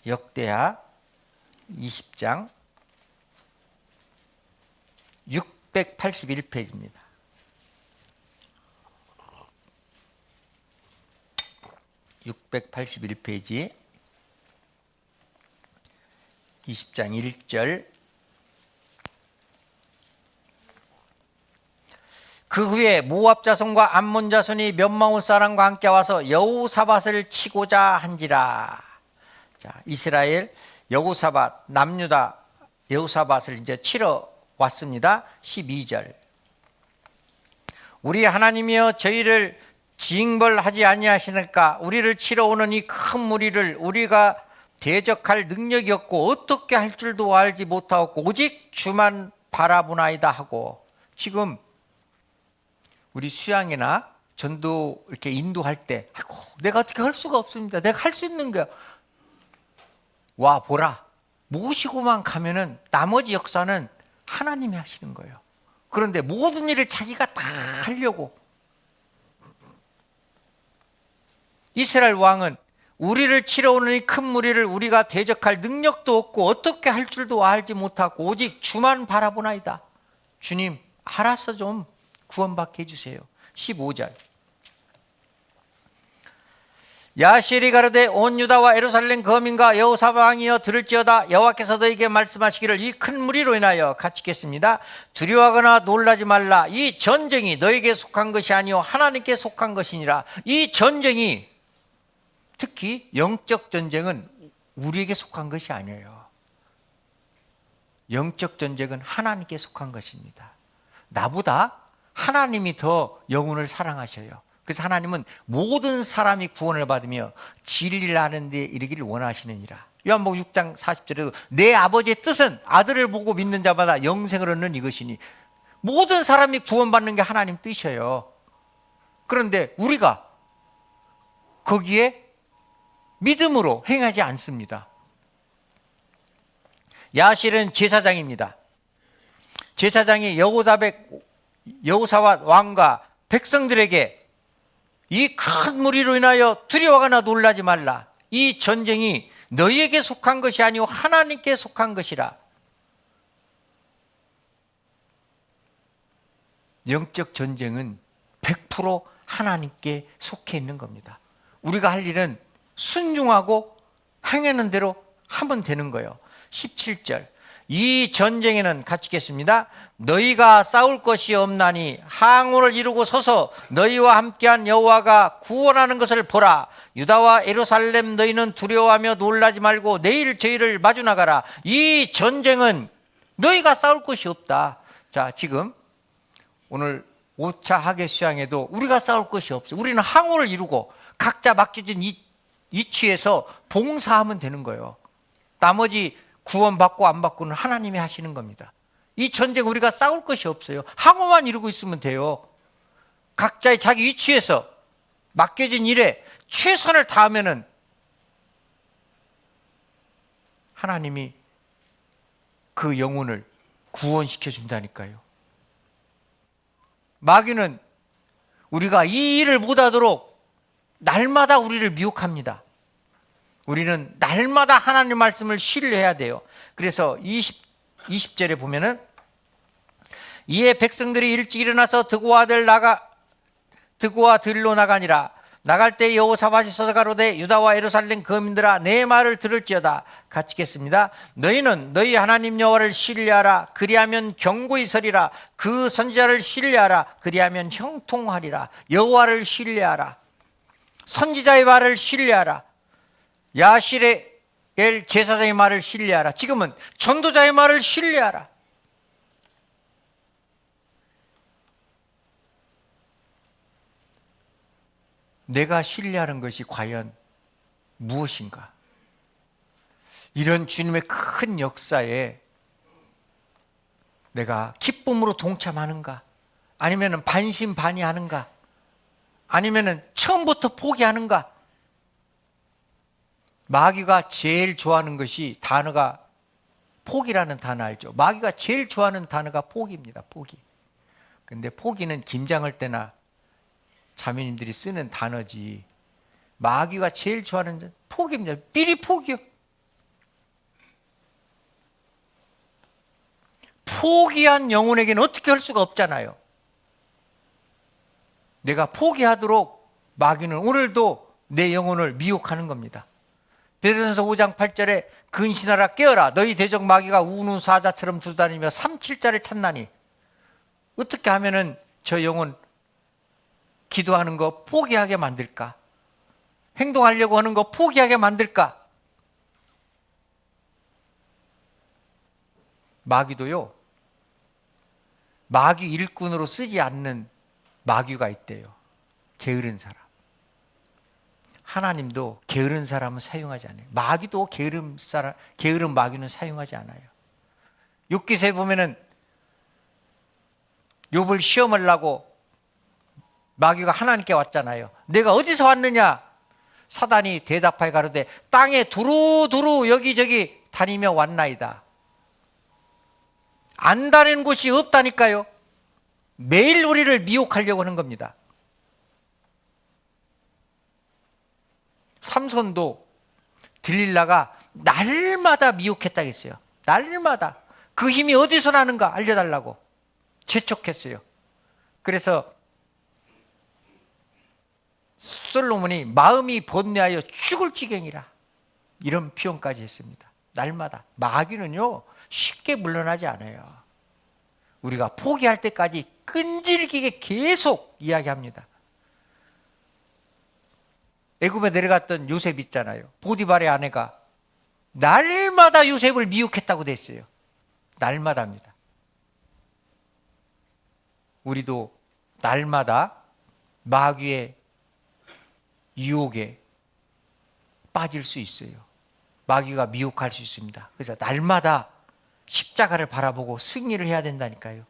역대하 20장 681페이지입니다. 681페이지 20장 1절, 그 후에 모압 자손과 암몬 자손이 몇마온 사람과 함께 와서 여호사밧을 치고자 한지라. 자, 이스라엘 여호사밧, 남유다 여호사밧을 이제 치러 왔습니다. 12절, 우리 하나님이여 저희를 징벌하지 아니하시니까 우리를 치러 오는 이 큰 무리를 우리가 대적할 능력이 없고 어떻게 할 줄도 알지 못하고 오직 주만 바라보나이다 하고, 지금 우리 수양이나 전도 이렇게 인도할 때 아이고 내가 어떻게 할 수가 없습니다. 내가 할 수 있는 거야. 와 보라. 모시고만 가면은 나머지 역사는 하나님이 하시는 거예요. 그런데 모든 일을 자기가 다 하려고. 이스라엘 왕은 우리를 치러 오는 이 큰 무리를 우리가 대적할 능력도 없고 어떻게 할 줄도 알지 못하고 오직 주만 바라보나이다. 주님 알아서 좀 구원받게 해주세요. 15절, 야하시엘이 가로되 온 유다와 예루살렘 거민과 여호사밧 왕이여 들을지어다. 여호와께서 너에게 말씀하시기를 이 큰 무리로 인하여 갇히겠습니다. 두려워하거나 놀라지 말라. 이 전쟁이 너에게 속한 것이 아니요 하나님께 속한 것이니라. 이 전쟁이, 특히 영적 전쟁은 우리에게 속한 것이 아니에요. 영적 전쟁은 하나님께 속한 것입니다. 나보다 하나님이 더 영혼을 사랑하셔요. 그래서 하나님은 모든 사람이 구원을 받으며 진리를 아는 데 이르기를 원하시느니라. 요한복음 6장 40절에도 내 아버지의 뜻은 아들을 보고 믿는 자마다 영생을 얻는 이것이니, 모든 사람이 구원받는 게 하나님 뜻이에요. 그런데 우리가 거기에 믿음으로 행하지 않습니다. 야하시엘은 제사장입니다. 제사장이 여호사밧 왕과 백성들에게 이 큰 무리로 인하여 두려워하거나 놀라지 말라. 이 전쟁이 너희에게 속한 것이 아니오 하나님께 속한 것이라. 영적 전쟁은 100% 하나님께 속해 있는 겁니다. 우리가 할 일은 순종하고 행하는 대로 하면 되는 거예요. 17절, 이 전쟁에는 같이 읽겠습니다. 너희가 싸울 것이 없나니 항우를 이루고 서서 너희와 함께한 여호와가 구원하는 것을 보라. 유다와 예루살렘 너희는 두려워하며 놀라지 말고 내일 저희를 마주 나가라. 이 전쟁은 너희가 싸울 것이 없다. 자, 지금 오늘 5차 하계 수양에도 우리가 싸울 것이 없어요. 우리는 항우를 이루고 각자 맡겨진 위치에서 봉사하면 되는 거예요. 나머지 구원받고 안 받고는 하나님이 하시는 겁니다. 이 전쟁 우리가 싸울 것이 없어요. 항우만 이루고 있으면 돼요. 각자의 자기 위치에서 맡겨진 일에 최선을 다하면은 하나님이 그 영혼을 구원시켜 준다니까요. 마귀는 우리가 이 일을 못하도록 날마다 우리를 미혹합니다. 우리는 날마다 하나님 말씀을 신뢰해야 돼요. 그래서 20절에 보면은 이에 백성들이 일찍 일어나서 드고와 들로 나가니라. 나갈 때 여호사밧이 서서 가로되 유다와 예루살렘 거민들아 내 말을 들을지어다. 같이 읽겠습니다. 너희는 너희 하나님 여호와를 신뢰하라. 그리하면 견고히 서리라. 그 선지자를 신뢰하라. 그리하면 형통하리라. 여호와를 신뢰하라. 선지자의 말을 신뢰하라. 야시레엘 제사장의 말을 신뢰하라. 지금은 전도자의 말을 신뢰하라. 내가 신뢰하는 것이 과연 무엇인가? 이런 주님의 큰 역사에 내가 기쁨으로 동참하는가? 아니면 반신반의하는가? 아니면 처음부터 포기하는가? 마귀가 제일 좋아하는 것이 단어가 포기라는 단어 알죠? 마귀가 제일 좋아하는 단어가 포기입니다. 포기. 근데 포기는 김장할 때나 자매님들이 쓰는 단어지, 마귀가 제일 좋아하는 포기입니다. 미리 포기요. 포기한 영혼에게는 어떻게 할 수가 없잖아요. 내가 포기하도록 마귀는 오늘도 내 영혼을 미혹하는 겁니다. 베드로전서 5장 8절에 근신하라 깨어라 너희 대적 마귀가 우는 사자처럼 두다니며 삼킬 자를 찾나니. 어떻게 하면은 저 영혼 기도하는 거 포기하게 만들까? 행동하려고 하는 거 포기하게 만들까? 마귀도요, 마귀 일꾼으로 쓰지 않는 마귀가 있대요. 게으른 사람. 하나님도 게으른 사람은 사용하지 않아요. 마귀도 게으른 마귀는 사용하지 않아요. 욥기서에 보면은 욥을 시험하려고 마귀가 하나님께 왔잖아요. 내가 어디서 왔느냐? 사단이 대답하여 가로되 땅에 두루두루 여기저기 다니며 왔나이다. 안 다니는 곳이 없다니까요. 매일 우리를 미혹하려고 하는 겁니다. 삼손도 들릴라가 날마다 미혹했다고 했어요. 날마다. 그 힘이 어디서 나는가 알려달라고 재촉했어요. 그래서 솔로몬이 마음이 번뇌하여 죽을 지경이라 이런 표현까지 했습니다. 날마다. 마귀는요 쉽게 물러나지 않아요. 우리가 포기할 때까지 끈질기게 계속 이야기합니다. 애굽에 내려갔던 요셉 있잖아요. 보디발의 아내가 날마다 요셉을 미혹했다고 됐어요. 날마다입니다. 우리도 날마다 마귀의 유혹에 빠질 수 있어요. 마귀가 미혹할 수 있습니다. 그래서 날마다 십자가를 바라보고 승리를 해야 된다니까요.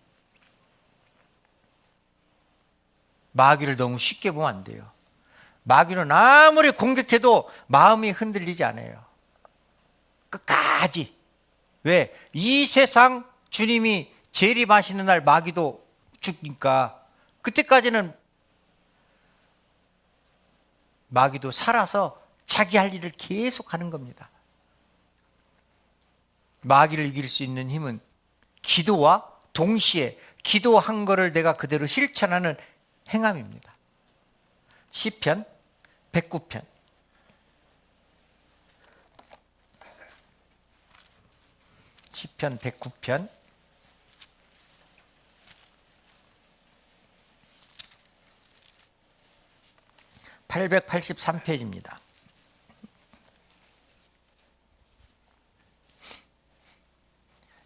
마귀를 너무 쉽게 보면 안 돼요. 마귀는 아무리 공격해도 마음이 흔들리지 않아요. 끝까지. 왜? 이 세상 주님이 재림하시는 날 마귀도 죽으니까 그때까지는 마귀도 살아서 자기 할 일을 계속 하는 겁니다. 마귀를 이길 수 있는 힘은 기도와 동시에 기도한 거를 내가 그대로 실천하는 행함입니다. 시편 109편 시편 109편 883페이지입니다.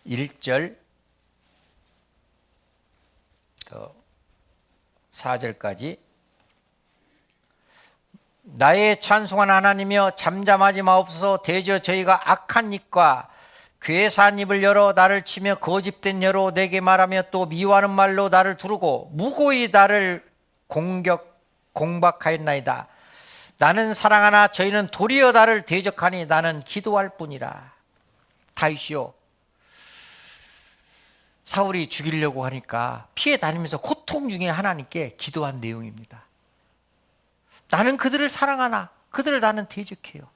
(1절) 4절까지 나의 찬송한 하나님이여 잠잠하지 마옵소서. 대저 저희가 악한 입과 괴사한 입을 열어 나를 치며 거짓된 혀로 내게 말하며 또 미워하는 말로 나를 두르고 무고히 나를 공박하였나이다. 나는 사랑하나 저희는 도리어 나를 대적하니 나는 기도할 뿐이라. 다윗이요, 사울이 죽이려고 하니까 피해 다니면서 고통 중에 하나님께 기도한 내용입니다. 나는 그들을 사랑하나 그들을 나는 대적해요.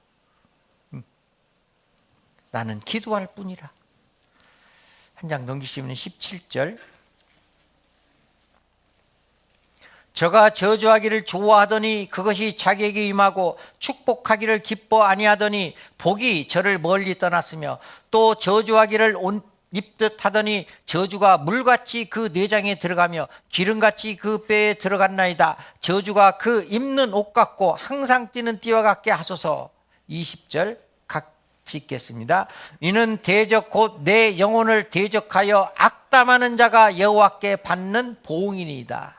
나는 기도할 뿐이라. 한 장 넘기시면 17절. 저가 저주하기를 좋아하더니 그것이 자기에게 임하고 축복하기를 기뻐 아니하더니 복이 저를 멀리 떠났으며 또 저주하기를 온 입듯 하더니 저주가 물같이 그 내장에 들어가며 기름같이 그 뼈에 들어갔나이다. 저주가 그 입는 옷 같고 항상 뛰는 띠와 같게 하소서. 20절 같이 읽겠습니다. 이는 대적 곧 내 영혼을 대적하여 악담하는 자가 여호와께 받는 보응이니이다.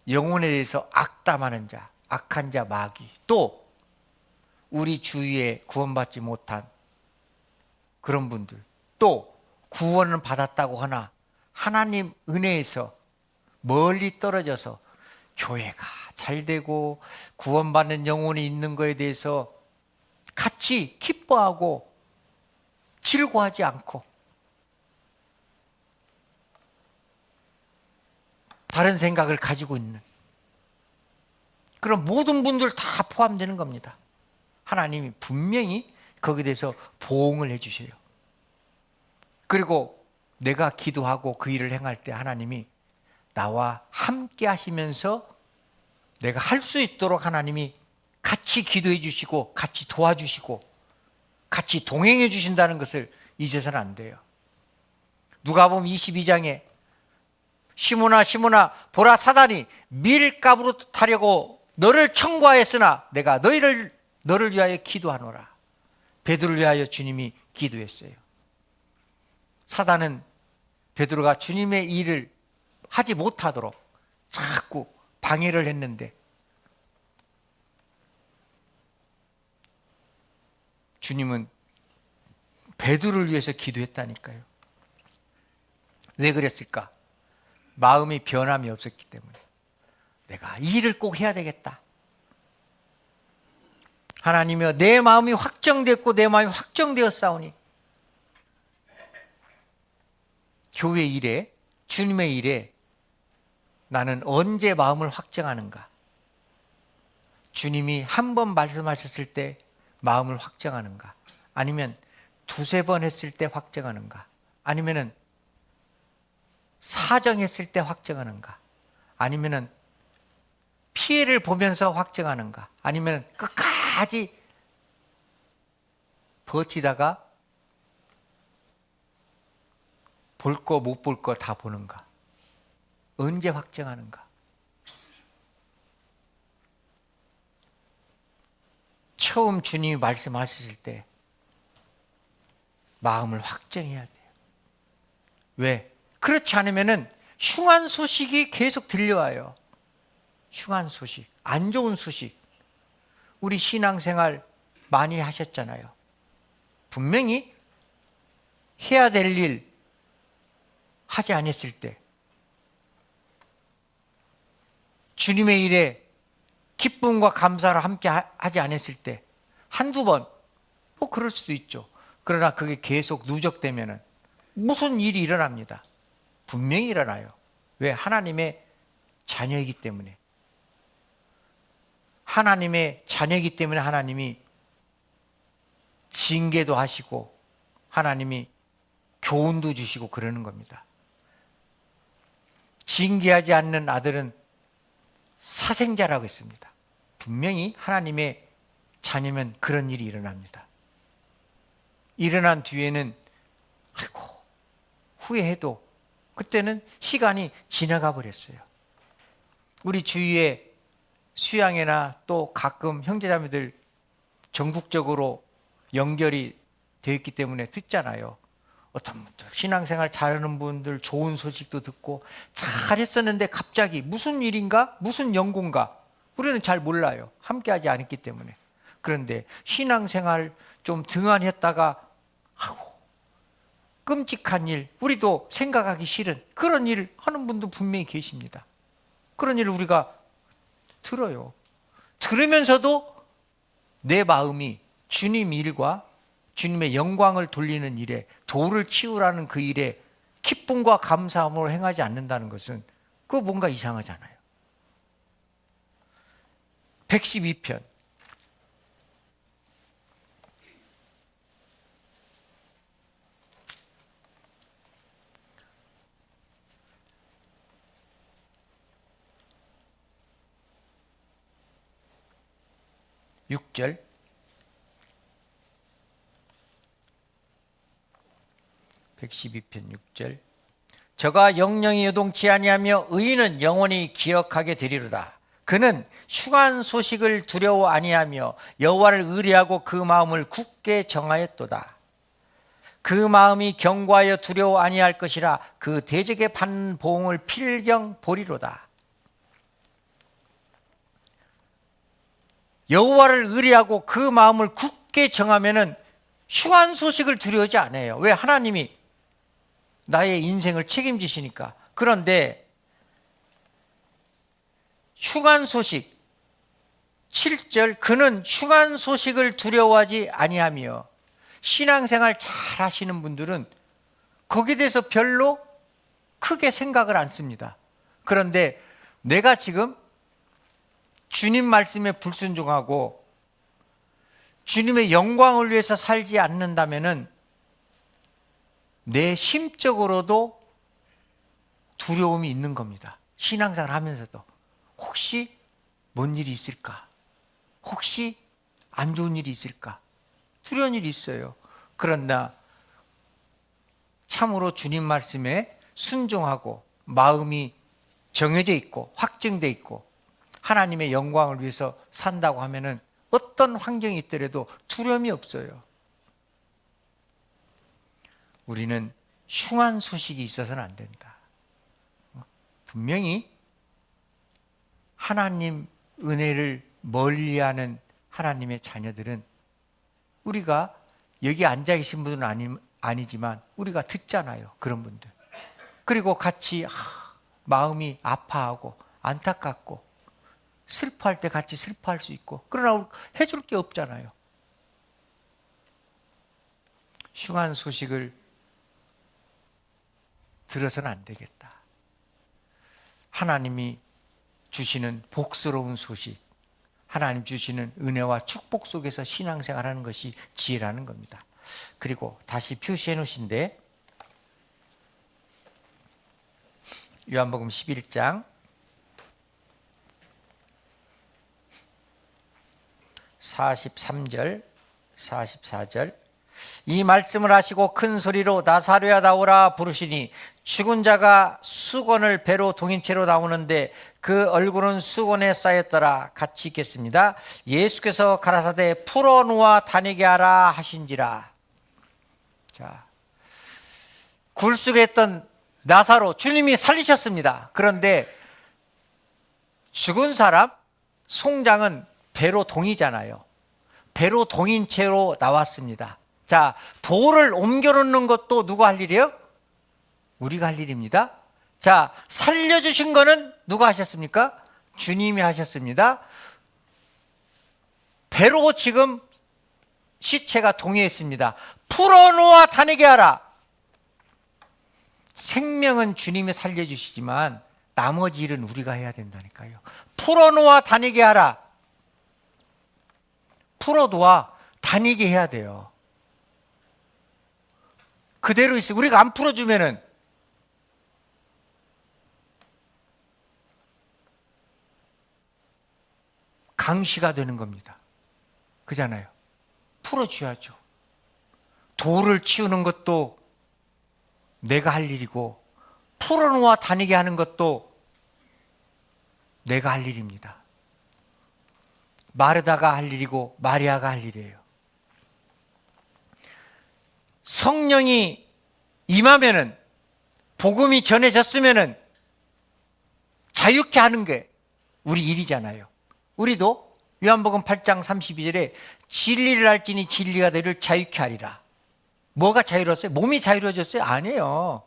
영혼에 대해서 악담하는 자, 악한 자, 마귀, 또 우리 주위에 구원받지 못한 그런 분들, 또 구원을 받았다고 하나 하나님 은혜에서 멀리 떨어져서 교회가 잘 되고 구원받는 영혼이 있는 것에 대해서 같이 기뻐하고 즐거워하지 않고 다른 생각을 가지고 있는 그런 모든 분들 다 포함되는 겁니다. 하나님이 분명히 거기에 대해서 보응을 해주셔요. 그리고 내가 기도하고 그 일을 행할 때 하나님이 나와 함께 하시면서 내가 할 수 있도록 하나님이 같이 기도해 주시고 같이 도와주시고 같이 동행해 주신다는 것을 잊어서는 안 돼요. 누가복음 22장에 시몬아 시몬아 보라 사단이 밀가부로 타려고 너를 청구하였으나 내가 너를 위하여 기도하노라. 베드로를 위하여 주님이 기도했어요. 사단은 베드로가 주님의 일을 하지 못하도록 자꾸 방해를 했는데 주님은 베드로를 위해서 기도했다니까요. 왜 그랬을까? 마음이 변함이 없었기 때문에 내가 이 일을 꼭 해야 되겠다. 하나님이여 내 마음이 확정됐고 내 마음이 확정되었사오니 교회 일에 주님의 일에 나는 언제 마음을 확정하는가? 주님이 한 번 말씀하셨을 때 마음을 확정하는가? 아니면 두세 번 했을 때 확정하는가? 아니면은 사정했을 때 확정하는가? 아니면은 피해를 보면서 확정하는가? 아니면 끝까지 버티다가 볼 거 못 볼 거 다 보는가? 언제 확정하는가? 처음 주님이 말씀하셨을 때 마음을 확정해야 돼요. 왜? 그렇지 않으면은 흉한 소식이 계속 들려와요. 흉한 소식, 안 좋은 소식. 우리 신앙생활 많이 하셨잖아요. 분명히 해야 될 일 하지 않았을 때, 주님의 일에 기쁨과 감사를 함께 하지 않았을 때, 한두 번, 뭐 그럴 수도 있죠. 그러나 그게 계속 누적되면은 무슨 일이 일어납니다. 분명히 일어나요. 왜? 하나님의 자녀이기 때문에. 하나님의 자녀이기 때문에 하나님이 징계도 하시고 하나님이 교훈도 주시고 그러는 겁니다. 징계하지 않는 아들은 사생자라고 했습니다. 분명히 하나님의 자녀면 그런 일이 일어납니다. 일어난 뒤에는 아이고 후회해도 그때는 시간이 지나가 버렸어요. 우리 주위에 수양회나 또 가끔 형제자매들 전국적으로 연결이 되어 있기 때문에 듣잖아요. 어떤 분들 신앙생활 잘하는 분들 좋은 소식도 듣고 잘했었는데 갑자기 무슨 일인가 무슨 연고인가 우리는 잘 몰라요. 함께하지 않았기 때문에. 그런데 신앙생활 좀 등한했다가 아이고 끔찍한 일, 우리도 생각하기 싫은 그런 일 하는 분도 분명히 계십니다. 그런 일을 우리가 들어요. 들으면서도 내 마음이 주님 일과 주님의 영광을 돌리는 일에, 도를 치우라는 그 일에 기쁨과 감사함으로 행하지 않는다는 것은 그거 뭔가 이상하잖아요. 112편. 육절 112편 6절 저가 영영이 요동치 아니하며 의인은 영원히 기억하게 되리로다. 그는 흉한 소식을 두려워 아니하며 여호와를 의뢰하고 그 마음을 굳게 정하였도다. 그 마음이 견고하여 두려워 아니할 것이라 그 대적의 받는 보응을 필경 보리로다. 여호와를 의뢰하고 그 마음을 굳게 정하면은 흉한 소식을 두려워하지 않아요. 왜? 하나님이 나의 인생을 책임지시니까. 그런데 흉한 소식 7절 그는 흉한 소식을 두려워하지 아니하며 신앙생활 잘 하시는 분들은 거기에 대해서 별로 크게 생각을 안 씁니다. 그런데 내가 지금 주님 말씀에 불순종하고 주님의 영광을 위해서 살지 않는다면은 내 심적으로도 두려움이 있는 겁니다. 신앙생활 하면서도 혹시 뭔 일이 있을까? 혹시 안 좋은 일이 있을까? 두려운 일이 있어요. 그러나 참으로 주님 말씀에 순종하고 마음이 정해져 있고 확정돼 있고 하나님의 영광을 위해서 산다고 하면은 어떤 환경이 있더라도 두려움이 없어요. 우리는 흉한 소식이 있어서는 안 된다. 분명히 하나님 은혜를 멀리하는 하나님의 자녀들은 우리가 여기 앉아 계신 분은 아니지만 우리가 듣잖아요. 그런 분들. 그리고 같이 마음이 아파하고 안타깝고 슬퍼할 때 같이 슬퍼할 수 있고 그러나 해줄 게 없잖아요. 흉한 소식을 들어서는 안 되겠다. 하나님이 주시는 복스러운 소식, 하나님 주시는 은혜와 축복 속에서 신앙생활하는 것이 지혜라는 겁니다. 그리고 다시 표시해 놓으신데 요한복음 11장 43절 44절 이 말씀을 하시고 큰 소리로 나사로야 나오라 부르시니 죽은 자가 수건을 배로 동인 채로 나오는데 그 얼굴은 수건에 쌓였더라. 같이 읽겠습니다. 예수께서 가라사대 풀어놓아 다니게 하라 하신지라. 자, 굴속에 있던 나사로 주님이 살리셨습니다. 그런데 죽은 사람 송장은 배로 동이잖아요. 배로 동인 채로 나왔습니다. 자, 돌을 옮겨놓는 것도 누가 할 일이에요? 우리가 할 일입니다. 자, 살려주신 거는 누가 하셨습니까? 주님이 하셨습니다. 배로 지금 시체가 동해 있습니다. 풀어놓아 다니게 하라. 생명은 주님이 살려주시지만 나머지 일은 우리가 해야 된다니까요. 풀어놓아 다니게 하라. 풀어놓아 다니게 해야 돼요. 그대로 있어. 우리가 안 풀어주면은 강시가 되는 겁니다. 그잖아요. 풀어줘야죠. 돌을 치우는 것도 내가 할 일이고 풀어놓아 다니게 하는 것도 내가 할 일입니다. 마르다가 할 일이고 마리아가 할 일이에요. 성령이 임하면은, 복음이 전해졌으면은 자유케 하는 게 우리 일이잖아요. 우리도 요한복음 8장 32절에 진리를 알지니 진리가 너희를 자유케 하리라. 뭐가 자유로웠어요? 몸이 자유로워졌어요? 아니에요.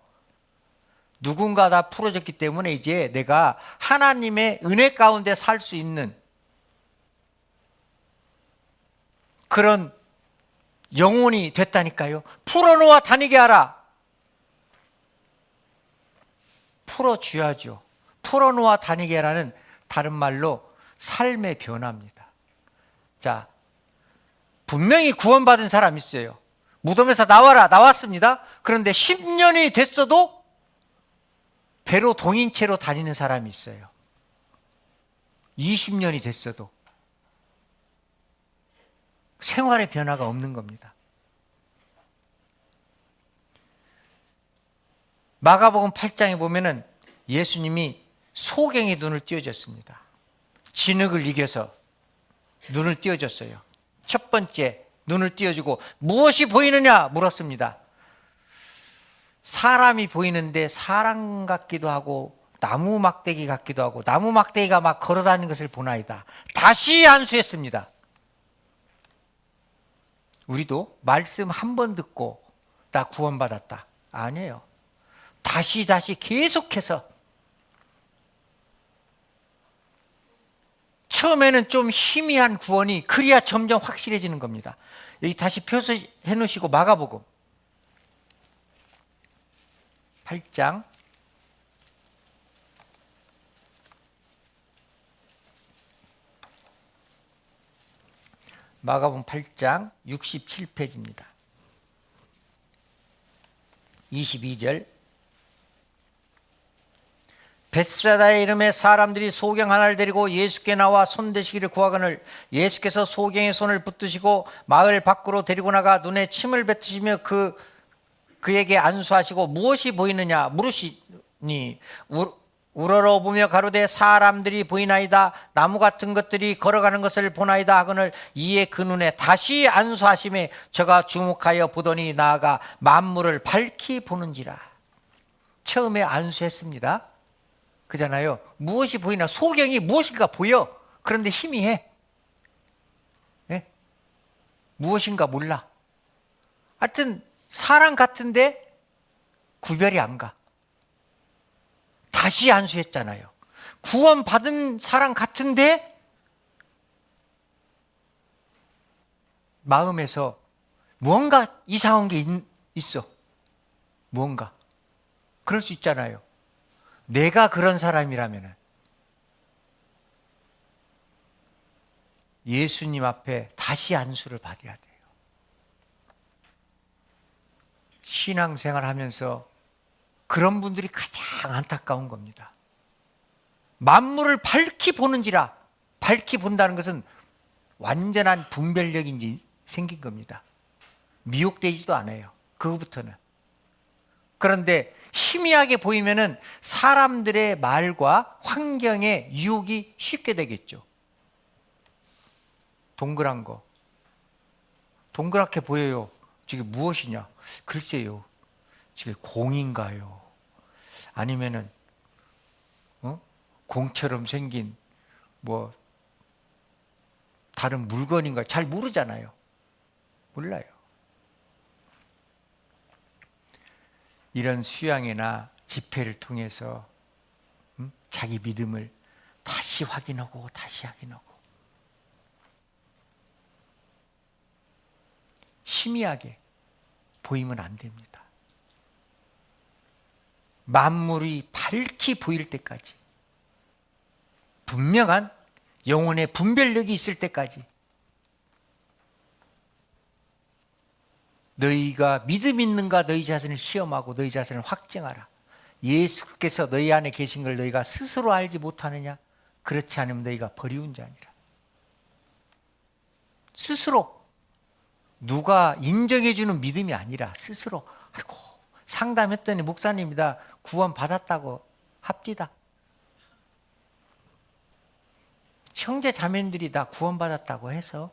누군가 다 풀어졌기 때문에 이제 내가 하나님의 은혜 가운데 살 수 있는 그런 영혼이 됐다니까요. 풀어놓아 다니게 하라. 풀어줘야죠. 풀어놓아 다니게 하라는 다른 말로 삶의 변화입니다. 자, 분명히 구원받은 사람 있어요. 무덤에서 나와라, 나왔습니다. 그런데 10년이 됐어도 배로 동인채로 다니는 사람이 있어요. 20년이 됐어도 생활의 변화가 없는 겁니다. 마가복음 8장에 보면은 예수님이 소경의 눈을 띄워줬습니다. 진흙을 이겨서 눈을 띄워줬어요. 첫 번째 눈을 띄워주고 무엇이 보이느냐 물었습니다. 사람이 보이는데 사람 같기도 하고 나무 막대기 같기도 하고 나무 막대기가 막 걸어다니는 것을 보나이다. 다시 안수했습니다. 우리도 말씀 한 번 듣고 나 구원받았다. 아니에요. 다시 계속해서. 처음에는 좀 희미한 구원이 그래야 점점 확실해지는 겁니다. 여기 다시 표시해 놓으시고 마가복음 8장 마가복음 8장 67페이지입니다. 22절 벳세다의 이름의 사람들이 소경 하나를 데리고 예수께 나와 손대시기를 구하거늘 예수께서 소경의 손을 붙드시고 마을 밖으로 데리고 나가 눈에 침을 뱉으시며 그에게 안수하시고 무엇이 보이느냐 물으시니 우러러보며 가로되 사람들이 보이나이다. 나무 같은 것들이 걸어가는 것을 보나이다 하거늘 이에 그 눈에 다시 안수하심에 저가 주목하여 보더니 나아가 만물을 밝히 보는지라. 처음에 안수했습니다. 그잖아요. 무엇이 보이나? 소경이 무엇인가 보여. 그런데 희미해. 네? 무엇인가 몰라. 하여튼 사람 같은데 구별이 안 가. 다시 안수했잖아요. 구원받은 사람 같은데 마음에서 뭔가 이상한 게 있어. 뭔가. 그럴 수 있잖아요. 내가 그런 사람이라면 예수님 앞에 다시 안수를 받아야 돼요. 신앙생활 하면서 그런 분들이 가장 안타까운 겁니다. 만물을 밝히 보는지라. 밝히 본다는 것은 완전한 분별력이 생긴 겁니다. 미혹되지도 않아요. 그거부터는. 그런데 희미하게 보이면은 사람들의 말과 환경의 유혹이 쉽게 되겠죠. 동그란 거. 동그랗게 보여요. 저게 무엇이냐? 글쎄요. 저게 공인가요? 아니면은 공처럼 생긴 뭐 다른 물건인가? 잘 모르잖아요. 몰라요. 이런 수양회나 집회를 통해서 자기 믿음을 다시 확인하고 다시 확인하고 희미하게 보이면 안 됩니다. 만물이 밝히 보일 때까지, 분명한 영혼의 분별력이 있을 때까지 너희가 믿음 있는가 너희 자신을 시험하고 너희 자신을 확증하라. 예수께서 너희 안에 계신 걸 너희가 스스로 알지 못하느냐? 그렇지 않으면 너희가 버리운 자니라. 스스로 누가 인정해주는 믿음이 아니라 스스로 아이고 상담했더니 목사님이 다 구원 받았다고 합디다. 형제 자매들이 다 구원 받았다고 해서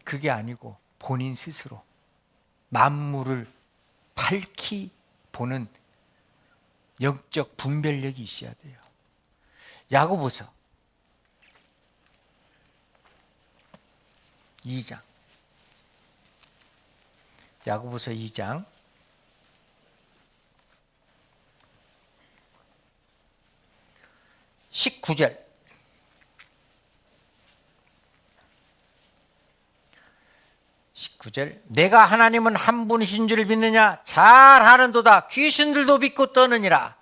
그게 아니고 본인 스스로 만물을 밝히 보는 영적 분별력이 있어야 돼요. 야고보서 2장. 야고보서 2장 19절. 내가 하나님은 한 분이신 줄 믿느냐? 잘하는도다. 귀신들도 믿고 떠느니라.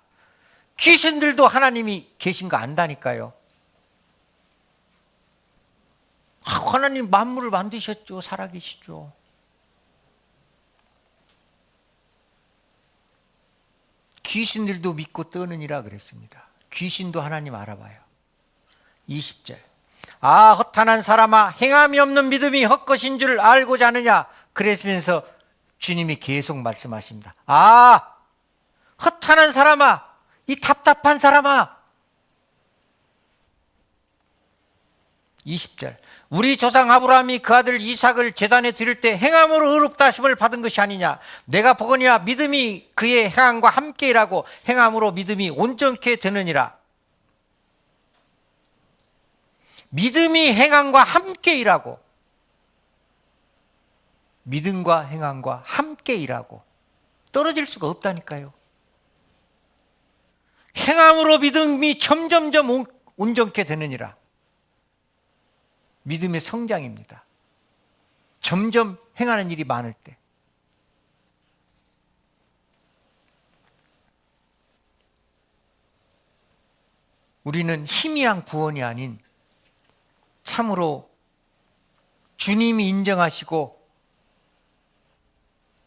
귀신들도 하나님이 계신 거 안다니까요. 하나님 만물을 만드셨죠. 살아계시죠. 귀신들도 믿고 떠느니라 그랬습니다. 귀신도 하나님 알아봐요. 20절. 아 허탄한 사람아, 행함이 없는 믿음이 헛것인 줄 알고자 하느냐. 그러면서 주님이 계속 말씀하십니다. 아 허탄한 사람아, 이 답답한 사람아. 20절. 우리 조상 아브라함이 그 아들 이삭을 제단에 드릴 때 행함으로 의롭다 하심을 받은 것이 아니냐. 내가 보거니와 믿음이 그의 행함과 함께 일하고 행함으로 믿음이 온전케 되느니라. 믿음이 행함과 함께 일하고, 믿음과 행함과 함께 일하고 떨어질 수가 없다니까요. 행함으로 믿음이 점점점 온전케 되느니라. 믿음의 성장입니다. 점점 행하는 일이 많을 때. 우리는 힘이랑 구원이 아닌 참으로 주님이 인정하시고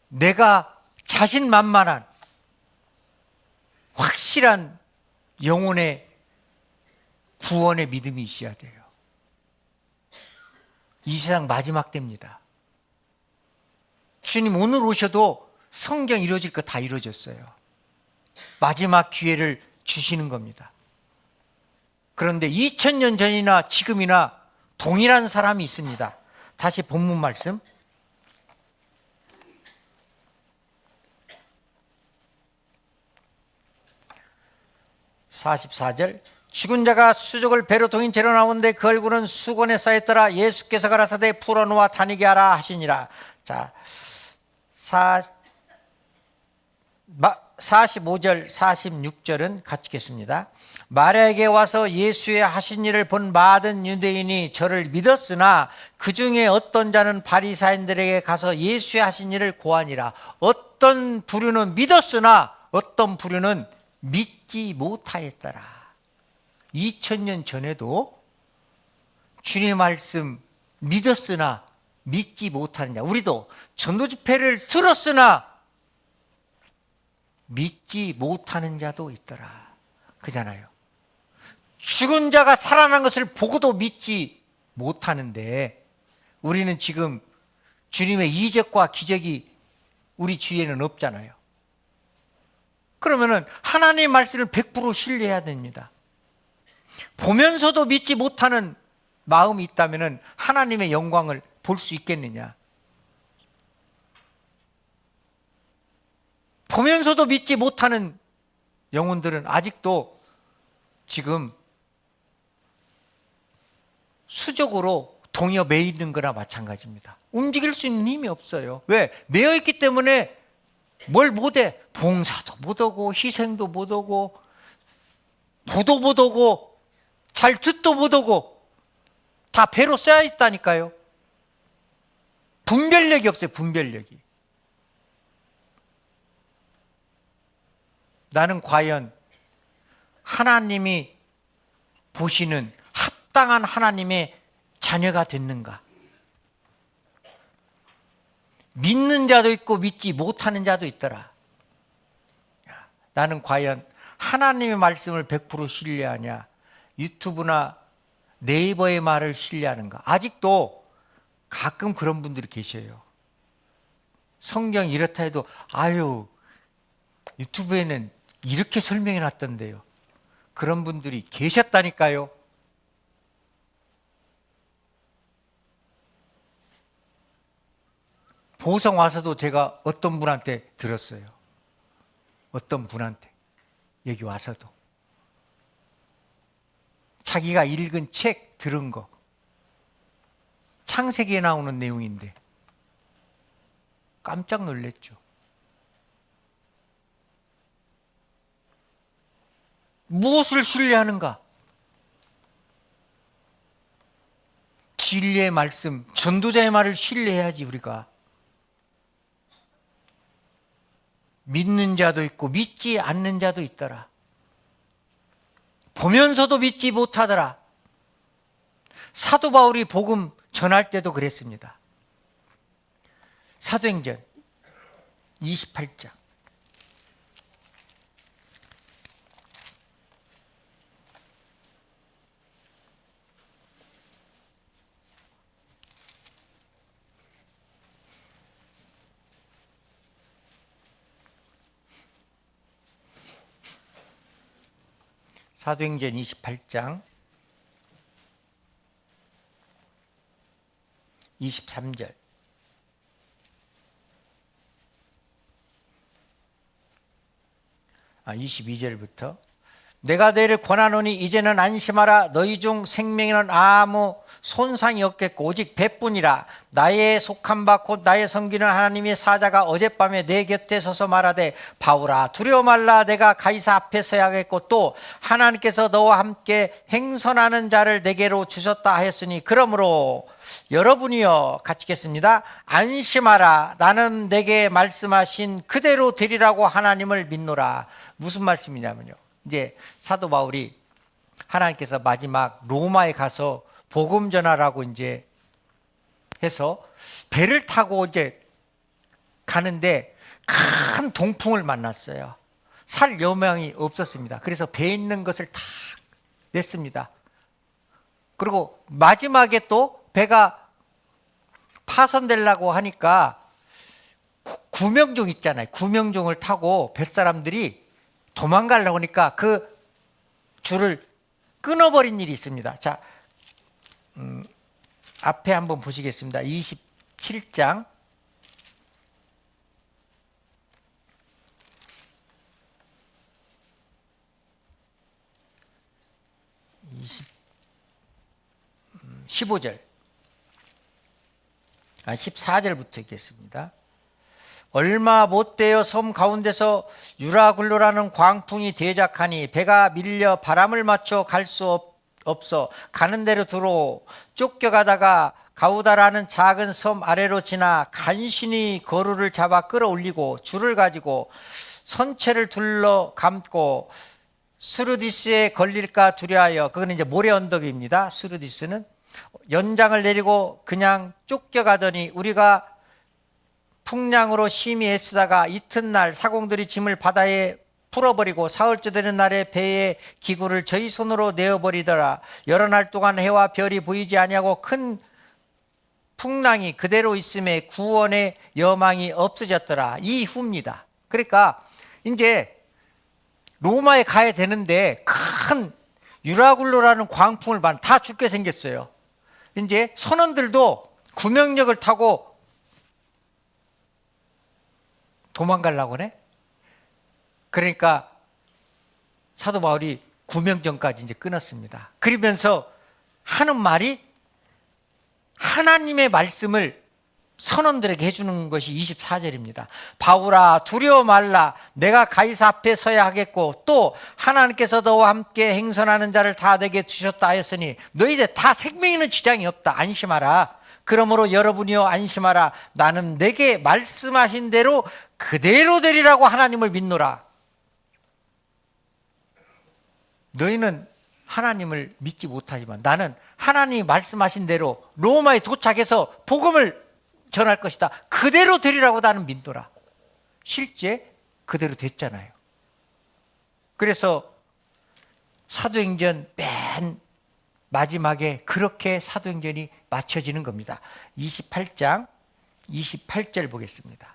내가 자신만만한 확실한 영혼의 구원의 믿음이 있어야 돼요. 이 세상 마지막 때입니다. 주님 오늘 오셔도 성경 이루어질 거 다 이루어졌어요. 마지막 기회를 주시는 겁니다. 그런데 2000년 전이나 지금이나 동일한 사람이 있습니다. 다시 본문 말씀. 44절. 죽은 자가 수족을 배로 동인 채로 나오는데 그 얼굴은 수건에 쌓였더라. 예수께서 가라사대 풀어놓아 다니게 하라 하시니라. 자, 45절 46절은 같이 읽겠습니다. 마리아에게 와서 예수의 하신 일을 본 많은 유대인이 저를 믿었으나 그 중에 어떤 자는 바리사인들에게 가서 예수의 하신 일을 고하니라. 어떤 부류는 믿었으나 어떤 부류는 믿지 못하였더라. 2000년 전에도 주님의 말씀 믿었으나 믿지 못하느냐. 우리도 전도 집회를 들었으나 믿지 못하는 자도 있더라. 그잖아요. 죽은 자가 살아난 것을 보고도 믿지 못하는데 우리는 지금 주님의 이적과 기적이 우리 주위에는 없잖아요. 그러면은 하나님의 말씀을 100% 신뢰해야 됩니다. 보면서도 믿지 못하는 마음이 있다면 하나님의 영광을 볼 수 있겠느냐? 보면서도 믿지 못하는 영혼들은 아직도 지금 수적으로 동여 매여 있는 거나 마찬가지입니다. 움직일 수 있는 힘이 없어요. 왜? 매여 있기 때문에 뭘 못해? 봉사도 못하고 희생도 못하고 보도 못하고 잘 듣도 못하고 다 배로 쌓여 있다니까요. 분별력이 없어요. 분별력이. 나는 과연 하나님이 보시는 합당한 하나님의 자녀가 됐는가? 믿는 자도 있고 믿지 못하는 자도 있더라. 나는 과연 하나님의 말씀을 100% 신뢰하냐? 유튜브나 네이버의 말을 신뢰하는가? 아직도 가끔 그런 분들이 계셔요. 성경 이렇다 해도 아유 유튜브에는 이렇게 설명해 놨던데요. 그런 분들이 계셨다니까요. 보성 와서도 제가 어떤 분한테 들었어요. 어떤 분한테 여기 와서도 자기가 읽은 책 들은 거 창세기에 나오는 내용인데 깜짝 놀랐죠. 무엇을 신뢰하는가? 진리의 말씀, 전도자의 말을 신뢰해야지. 우리가 믿는 자도 있고 믿지 않는 자도 있더라. 보면서도 믿지 못하더라. 사도 바울이 복음 전할 때도 그랬습니다. 사도행전 28장 사도행전 28장 23절 22절부터 내가 너희를 권하노니 이제는 안심하라. 너희 중 생명에는 아무 손상이 없겠고 오직 배뿐이라. 나의 속한 바 곧 나의 섬기는 하나님의 사자가 어젯밤에 내 곁에 서서 말하되 바울아 두려워 말라. 내가 가이사 앞에 서야겠고 또 하나님께서 너와 함께 행선하는 자를 내게로 주셨다 하였으니 그러므로 여러분이여 같이 읽겠습니다. 안심하라. 나는 내게 말씀하신 그대로 되리라고 하나님을 믿노라. 무슨 말씀이냐면요, 이제 사도 바울이 하나님께서 마지막 로마에 가서 복음 전하라고 이제 해서 배를 타고 이제 가는데 큰 동풍을 만났어요. 살 여명이 없었습니다. 그래서 배에 있는 것을 다 냈습니다. 그리고 마지막에 또 배가 파손되려고 하니까 구명종 있잖아요. 구명종을 타고 뱃사람들이 도망가려고 하니까 그 줄을 끊어버린 일이 있습니다. 자, 앞에 한번 보시겠습니다. 27장 15절 14절부터 읽겠습니다. 얼마 못되어 섬 가운데서 유라굴로라는 광풍이 대작하니 배가 밀려 바람을 맞춰 갈 수 없어 가는 대로 들어 쫓겨가다가 가우다라는 작은 섬 아래로 지나 간신히 거루를 잡아 끌어올리고 줄을 가지고 선체를 둘러 감고 스루디스에 걸릴까 두려하여, 그거는 이제 모래 언덕입니다. 스루디스는 연장을 내리고 그냥 쫓겨가더니 우리가 풍랑으로 심히 애쓰다가 이튿날 사공들이 짐을 바다에 풀어버리고 사흘째 되는 날에 배의 기구를 저희 손으로 내어버리더라. 여러 날 동안 해와 별이 보이지 아니하고 큰 풍랑이 그대로 있음에 구원의 여망이 없어졌더라. 이후입니다. 그러니까 이제 로마에 가야 되는데 큰 유라굴로라는 광풍을 받아 다 죽게 생겼어요. 이제 선원들도 구명역을 타고 도망가려고 하네. 그러니까 사도 바울이 구명정까지 이제 끊었습니다. 그러면서 하는 말이 하나님의 말씀을 선원들에게 해주는 것이 24절입니다. 바울아 두려워 말라. 내가 가이사 앞에 서야 하겠고 또 하나님께서 너와 함께 행선하는 자를 다 내게 주셨다 하였으니 너희들 다 생명에는 지장이 없다. 안심하라. 그러므로 여러분이여 안심하라. 나는 내게 말씀하신 대로 그대로 되리라고 하나님을 믿노라. 너희는 하나님을 믿지 못하지만 나는 하나님이 말씀하신 대로 로마에 도착해서 복음을 전할 것이다. 그대로 되리라고 나는 믿노라. 실제 그대로 됐잖아요. 그래서 사도행전 맨 마지막에 그렇게 사도행전이 마쳐지는 겁니다. 28장 28절 보겠습니다.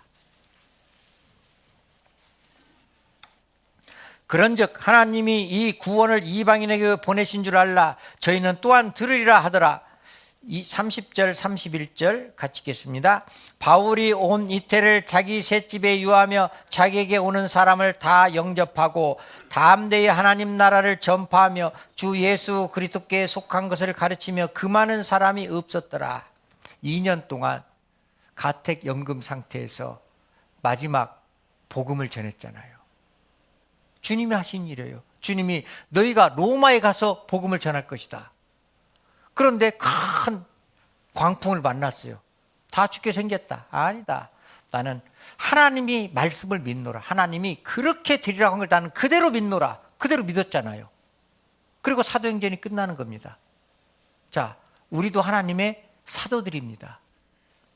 그런즉 하나님이 이 구원을 이방인에게 보내신 줄 알라. 저희는 또한 들으리라 하더라. 30절 31절 같이 읽겠습니다. 바울이 온 이태를 자기 셋집에 유하며 자기에게 오는 사람을 다 영접하고 담대히 하나님 나라를 전파하며 주 예수 그리스도께 속한 것을 가르치며 그 많은 사람이 없었더라. 2년 동안 가택 연금 상태에서 마지막 복음을 전했잖아요. 주님이 하신 일이에요. 주님이 너희가 로마에 가서 복음을 전할 것이다. 그런데 큰 광풍을 만났어요. 다 죽게 생겼다. 아니다. 나는 하나님이 말씀을 믿노라. 하나님이 그렇게 드리라고 한 걸 나는 그대로 믿노라. 그대로 믿었잖아요. 그리고 사도행전이 끝나는 겁니다. 자, 우리도 하나님의 사도들입니다.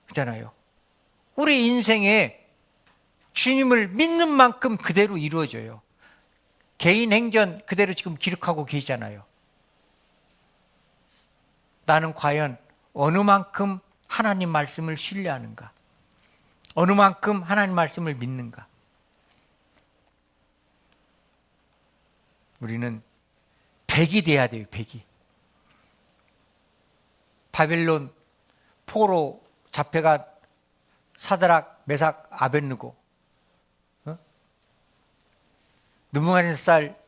그렇잖아요. 우리 인생에 주님을 믿는 만큼 그대로 이루어져요. 개인 행전 그대로 지금 기록하고 계시잖아요. 나는 과연 어느 만큼 하나님 말씀을 신뢰하는가? 어느 만큼 하나님 말씀을 믿는가? 우리는 백이 돼야 돼요. 백이. 바벨론 포로 잡혀간 사드락, 메삭, 아벳느고, 누명하는 쌀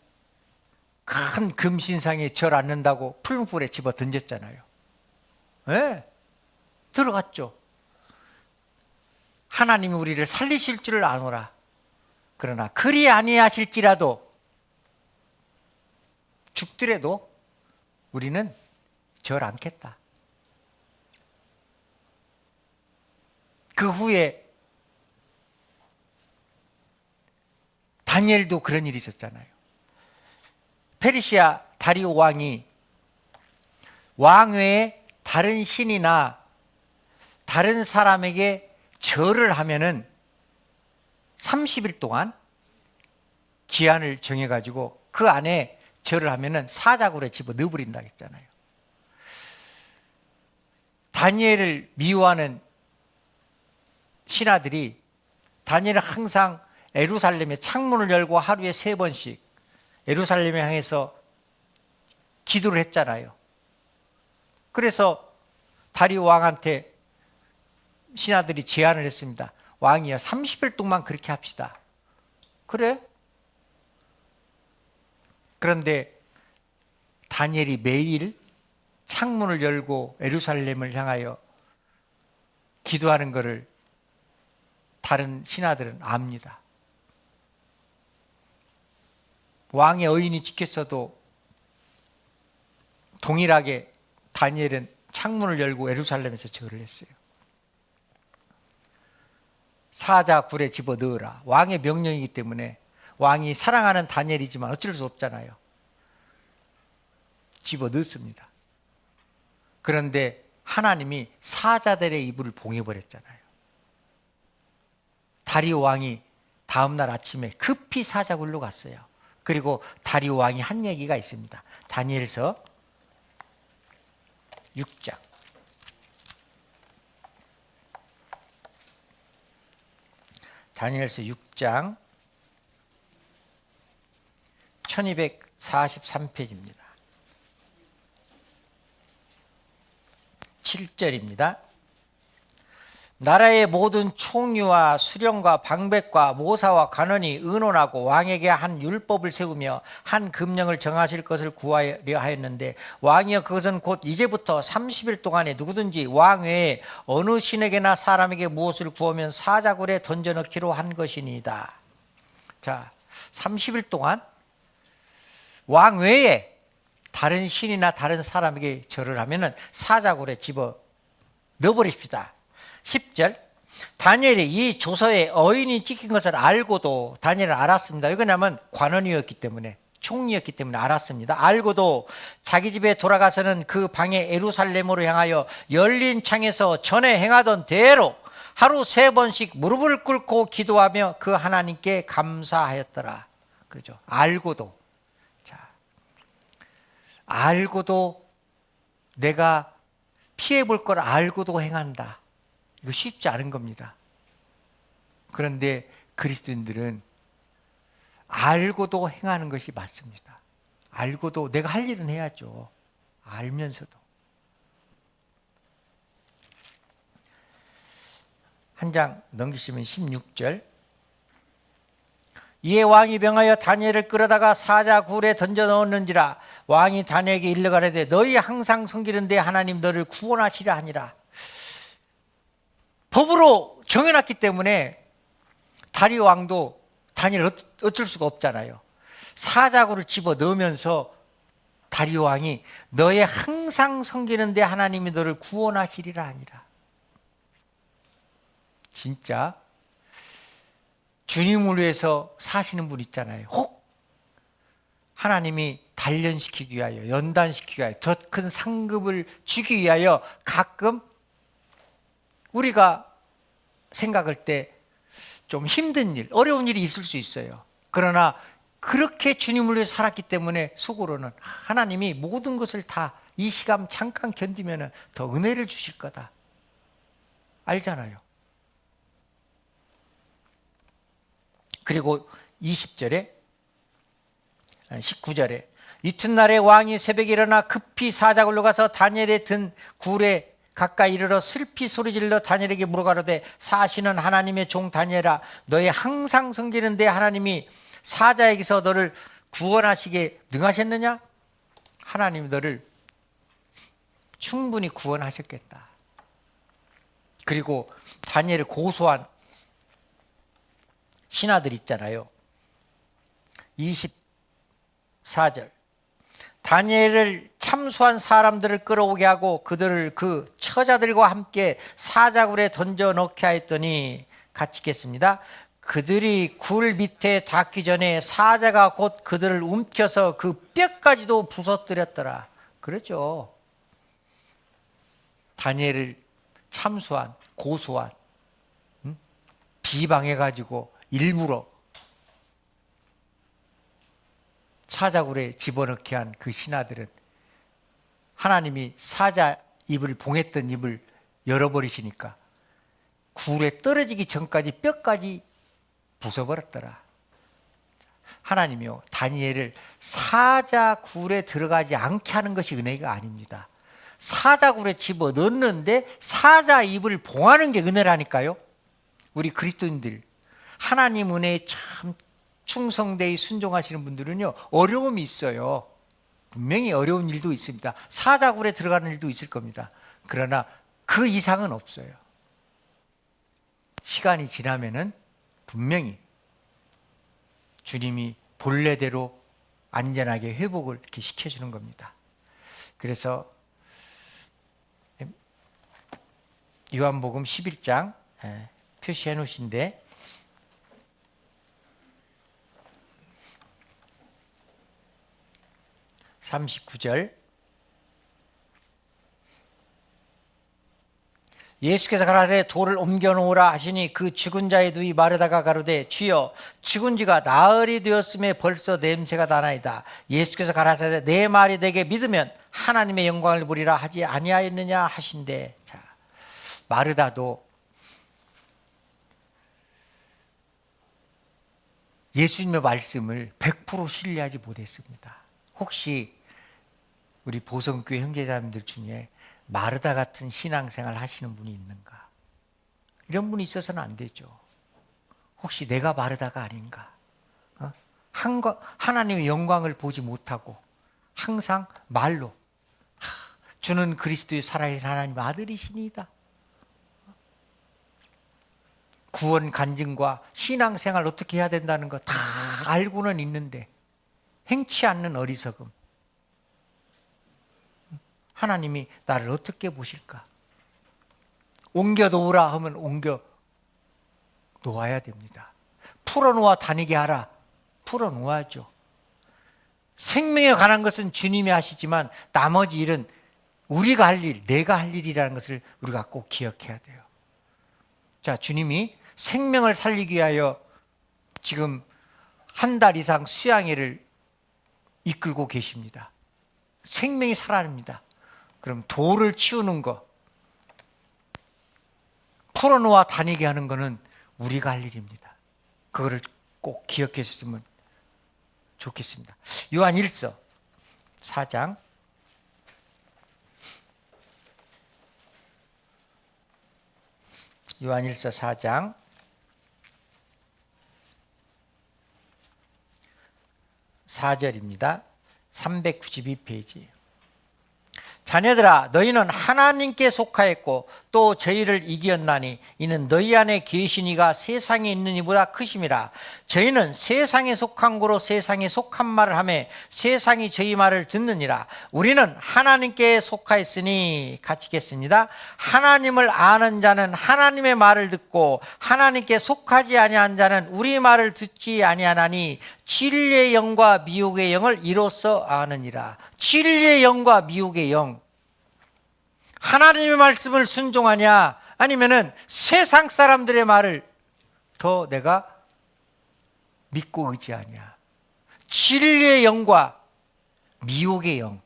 큰 금신상에 절 않는다고 풀무불에 집어 던졌잖아요. 네, 들어갔죠. 하나님이 우리를 살리실 줄을 아노라. 그러나 그리 아니하실지라도 죽더라도 우리는 절 않겠다. 그 후에 다니엘도 그런 일이 있었잖아요. 페르시아 다리오 왕이 왕 외에 다른 신이나 다른 사람에게 절을 하면은 30일 동안 기한을 정해가지고 그 안에 절을 하면은 사자굴에 집어 넣어버린다 했잖아요. 다니엘을 미워하는 신하들이 다니엘은 항상 예루살렘에 창문을 열고 하루에 3번씩 예루살렘에 향해서 기도를 했잖아요. 그래서 다리오 왕한테 신하들이 제안을 했습니다. 왕이야 30일 동안 그렇게 합시다. 그래? 그런데 다니엘이 매일 창문을 열고 예루살렘을 향하여 기도하는 것을 다른 신하들은 압니다. 왕의 의인이 지켰어도 동일하게 다니엘은 창문을 열고 예루살렘에서 절을 했어요. 사자 굴에 집어 넣으라. 왕의 명령이기 때문에 왕이 사랑하는 다니엘이지만 어쩔 수 없잖아요. 집어 넣습니다. 그런데 하나님이 사자들의 이불을 봉해버렸잖아요. 다리오 왕이 다음날 아침에 급히 사자굴로 갔어요. 그리고 다리오 왕이 한 얘기가 있습니다. 다니엘서 6장. 다니엘서 6장 1243페이지입니다. 7절입니다. 나라의 모든 총리와 수령과 방백과 모사와 관원이 의논하고 왕에게 한 율법을 세우며 한 금령을 정하실 것을 구하려 하였는데 왕이여 그것은 곧 이제부터 30일 동안에 누구든지 왕 외에 어느 신에게나 사람에게 무엇을 구하면 사자굴에 던져넣기로 한 것이니이다. 자, 30일 동안 왕 외에 다른 신이나 다른 사람에게 절을 하면은 사자굴에 집어 넣어버립시다. 10절 다니엘이 이 조서에 어인이 찍힌 것을 알고도 다니엘은 알았습니다. 왜냐하면 관원이었기 때문에 총리였기 때문에 알았습니다. 알고도 자기 집에 돌아가서는 그 방에 예루살렘으로 향하여 열린 창에서 전에 행하던 대로 하루 3번씩 무릎을 꿇고 기도하며 그 하나님께 감사하였더라. 그렇죠. 알고도. 자, 알고도 내가 피해 볼 걸 알고도 행한다. 이거 쉽지 않은 겁니다. 그런데 그리스도인들은 알고도 행하는 것이 맞습니다. 알고도 내가 할 일은 해야죠. 알면서도. 한 장 넘기시면 16절. 이에 왕이 명하여 다니엘을 끌어다가 사자 굴에 던져 넣었는지라. 왕이 다니엘에게 일러 가라되 너희 항상 섬기는데 하나님 너를 구원하시려 하니라. 법으로 정해놨기 때문에 다리오 왕도 다니엘 어쩔 수가 없잖아요. 사자굴을 집어 넣으면서 다리오 왕이 너의 항상 섬기는데 하나님이 너를 구원하시리라 하니라. 진짜 주님을 위해서 사시는 분 있잖아요. 혹 하나님이 단련시키기 위하여, 연단시키기 위하여, 더 큰 상급을 주기 위하여 가끔 우리가 생각할 때 좀 힘든 일, 어려운 일이 있을 수 있어요. 그러나 그렇게 주님을 위해 살았기 때문에 속으로는 하나님이 모든 것을 다 이 시간 잠깐 견디면 더 은혜를 주실 거다. 알잖아요. 그리고 20절에 19절에 이튿날에 왕이 새벽에 일어나 급히 사자굴로 가서 다니엘의 든 굴에 가까이 이르러 슬피 소리질러 다니엘에게 물어가로되 사시는 하나님의 종 다니엘아 너의 항상 섬기는데 하나님이 사자에게서 너를 구원하시게 능하셨느냐? 하나님이 너를 충분히 구원하셨겠다. 그리고 다니엘을 고소한 신하들 있잖아요. 24절 다니엘을 참수한 사람들을 끌어오게 하고 그들을 그 처자들과 함께 사자굴에 던져 넣게 하였더니 같이 읽겠습니다. 그들이 굴 밑에 닿기 전에 사자가 곧 그들을 움켜서 그 뼈까지도 부서뜨렸더라. 그렇죠. 다니엘을 참수한, 고소한, 비방해가지고 일부러 사자굴에 집어넣게 한 그 신하들은 하나님이 사자 입을 봉했던 입을 열어버리시니까 굴에 떨어지기 전까지 뼈까지 부숴버렸더라. 하나님이요 다니엘을 사자굴에 들어가지 않게 하는 것이 은혜가 아닙니다. 사자굴에 집어넣는데 사자 입을 봉하는 게 은혜라니까요. 우리 그리스도인들 하나님 은혜에 참 충성되이 순종하시는 분들은요 어려움이 있어요. 분명히 어려운 일도 있습니다. 사자굴에 들어가는 일도 있을 겁니다. 그러나 그 이상은 없어요. 시간이 지나면은 분명히 주님이 본래대로 안전하게 회복을 이렇게 시켜주는 겁니다. 그래서 요한복음 11장 표시해 놓으신데 39절 예수께서 가라사대 돌을 옮겨 놓으라 하시니 그 죽은 자의 누이 마르다가 가로되 주여 죽은 지가 나흘이 되었음에 벌써 냄새가 나나이다. 예수께서 가라사대 내 말이 내게 믿으면 하나님의 영광을 보리라 하지 아니하였느냐 하신대. 자, 마르다도 예수님의 말씀을 100% 신뢰하지 못했습니다. 혹시 우리 보성교회 형제자매들 중에 마르다 같은 신앙생활 하시는 분이 있는가? 이런 분이 있어서는 안 되죠. 혹시 내가 마르다가 아닌가? 하나님의 영광을 보지 못하고 항상 말로 주는 그리스도의 살아계신 하나님 아들이시니이다. 구원 간증과 신앙생활 어떻게 해야 된다는 거 다 알고는 있는데 행치 않는 어리석음. 하나님이 나를 어떻게 보실까? 옮겨 놓으라 하면 옮겨 놓아야 됩니다. 풀어놓아 다니게 하라. 풀어놓아야죠. 생명에 관한 것은 주님이 하시지만 나머지 일은 우리가 할 일, 내가 할 일이라는 것을 우리가 꼭 기억해야 돼요. 자, 주님이 생명을 살리기 위하여 지금 한 달 이상 수양회를 이끌고 계십니다. 생명이 살아납니다. 그럼 돌을 치우는 거, 풀어놓아 다니게 하는 거는 우리가 할 일입니다. 그거를 꼭 기억했으면 좋겠습니다. 요한 1서 4장 요한 1서 4장 4절입니다. 392페이지. 자녀들아 너희는 하나님께 속하였고 또 저희를 이기었나니 이는 너희 안에 계신 이가 세상에 있는 이보다 크심이라. 저희는 세상에 속한 거로 세상에 속한 말을 하며 세상이 저희 말을 듣느니라. 우리는 하나님께 속하였으니 같이 읽겠습니다. 하나님을 아는 자는 하나님의 말을 듣고 하나님께 속하지 아니한 자는 우리 말을 듣지 아니하나니 진리의 영과 미혹의 영을 이로써 아느니라. 진리의 영과 미혹의 영. 하나님의 말씀을 순종하냐 아니면은 세상 사람들의 말을 더 내가 믿고 의지하냐. 진리의 영과 미혹의 영.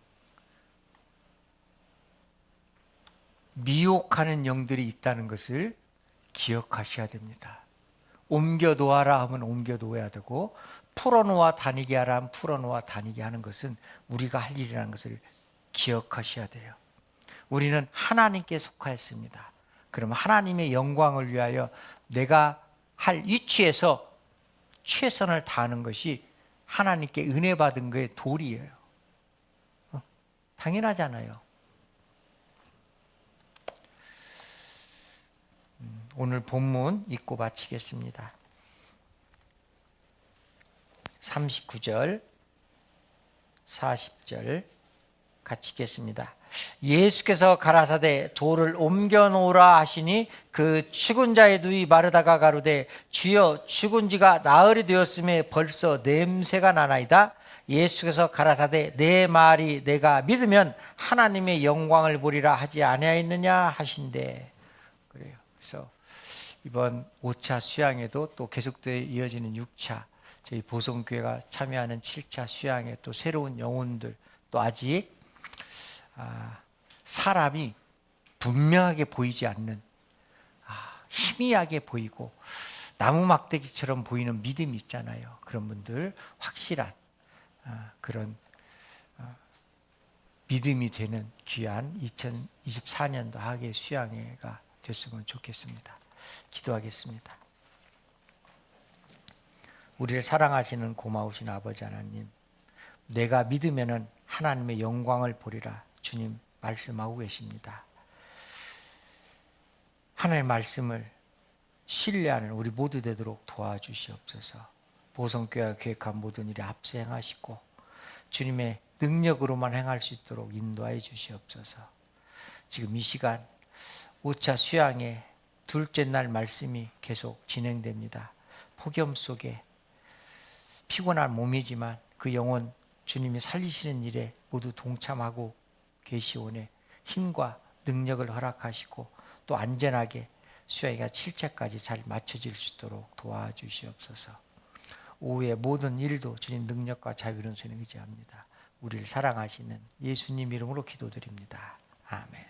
미혹하는 영들이 있다는 것을 기억하셔야 됩니다. 옮겨놓아라 하면 옮겨놓아야 되고 풀어놓아 다니게 하라 하면 풀어놓아 다니게 하는 것은 우리가 할 일이라는 것을 기억하셔야 돼요. 우리는 하나님께 속하였습니다. 그러면 하나님의 영광을 위하여 내가 할 위치에서 최선을 다하는 것이 하나님께 은혜 받은 거의 도리예요. 당연하잖아요. 오늘 본문 읽고 마치겠습니다. 39절, 40절 같이 읽겠습니다. 예수께서 가라사대 돌을 옮겨 놓으라 하시니 그 죽은 자의 누이 마르다가 가로되 주여 죽은 지가 나흘이 되었음에 벌써 냄새가 나나이다. 예수께서 가라사대 내 말이 내가 믿으면 하나님의 영광을 보리라 하지 아니하였느냐 하신대. 그래요. 그래서 이번 5차 수양에도 또 계속되어 이어지는 6차, 저희 보성교회가 참여하는 7차 수양에 또 새로운 영혼들, 또 아직 사람이 분명하게 보이지 않는 희미하게 보이고 나무 막대기처럼 보이는 믿음이 있잖아요. 그런 분들 확실한 그런 믿음이 되는 귀한 2024년도 하계 수양회가 됐으면 좋겠습니다. 기도하겠습니다. 우리를 사랑하시는 고마우신 아버지 하나님, 내가 믿으면은 하나님의 영광을 보리라 주님 말씀하고 계십니다. 하나님의 말씀을 신뢰하는 우리 모두 되도록 도와주시옵소서. 보성교회가 계획한 모든 일에 앞서 행하시고 주님의 능력으로만 행할 수 있도록 인도하여 주시옵소서. 지금 이 시간 5차 수양의 둘째 날 말씀이 계속 진행됩니다. 폭염 속에 피곤한 몸이지만 그 영혼 주님이 살리시는 일에 모두 동참하고 계시오니 힘과 능력을 허락하시고 또 안전하게 수양회가 7차까지 잘 맞춰질 수 있도록 도와주시옵소서. 오후의 모든 일도 주님 능력과 자비로운 손에 의지합니다. 우리를 사랑하시는 예수님 이름으로 기도드립니다. 아멘.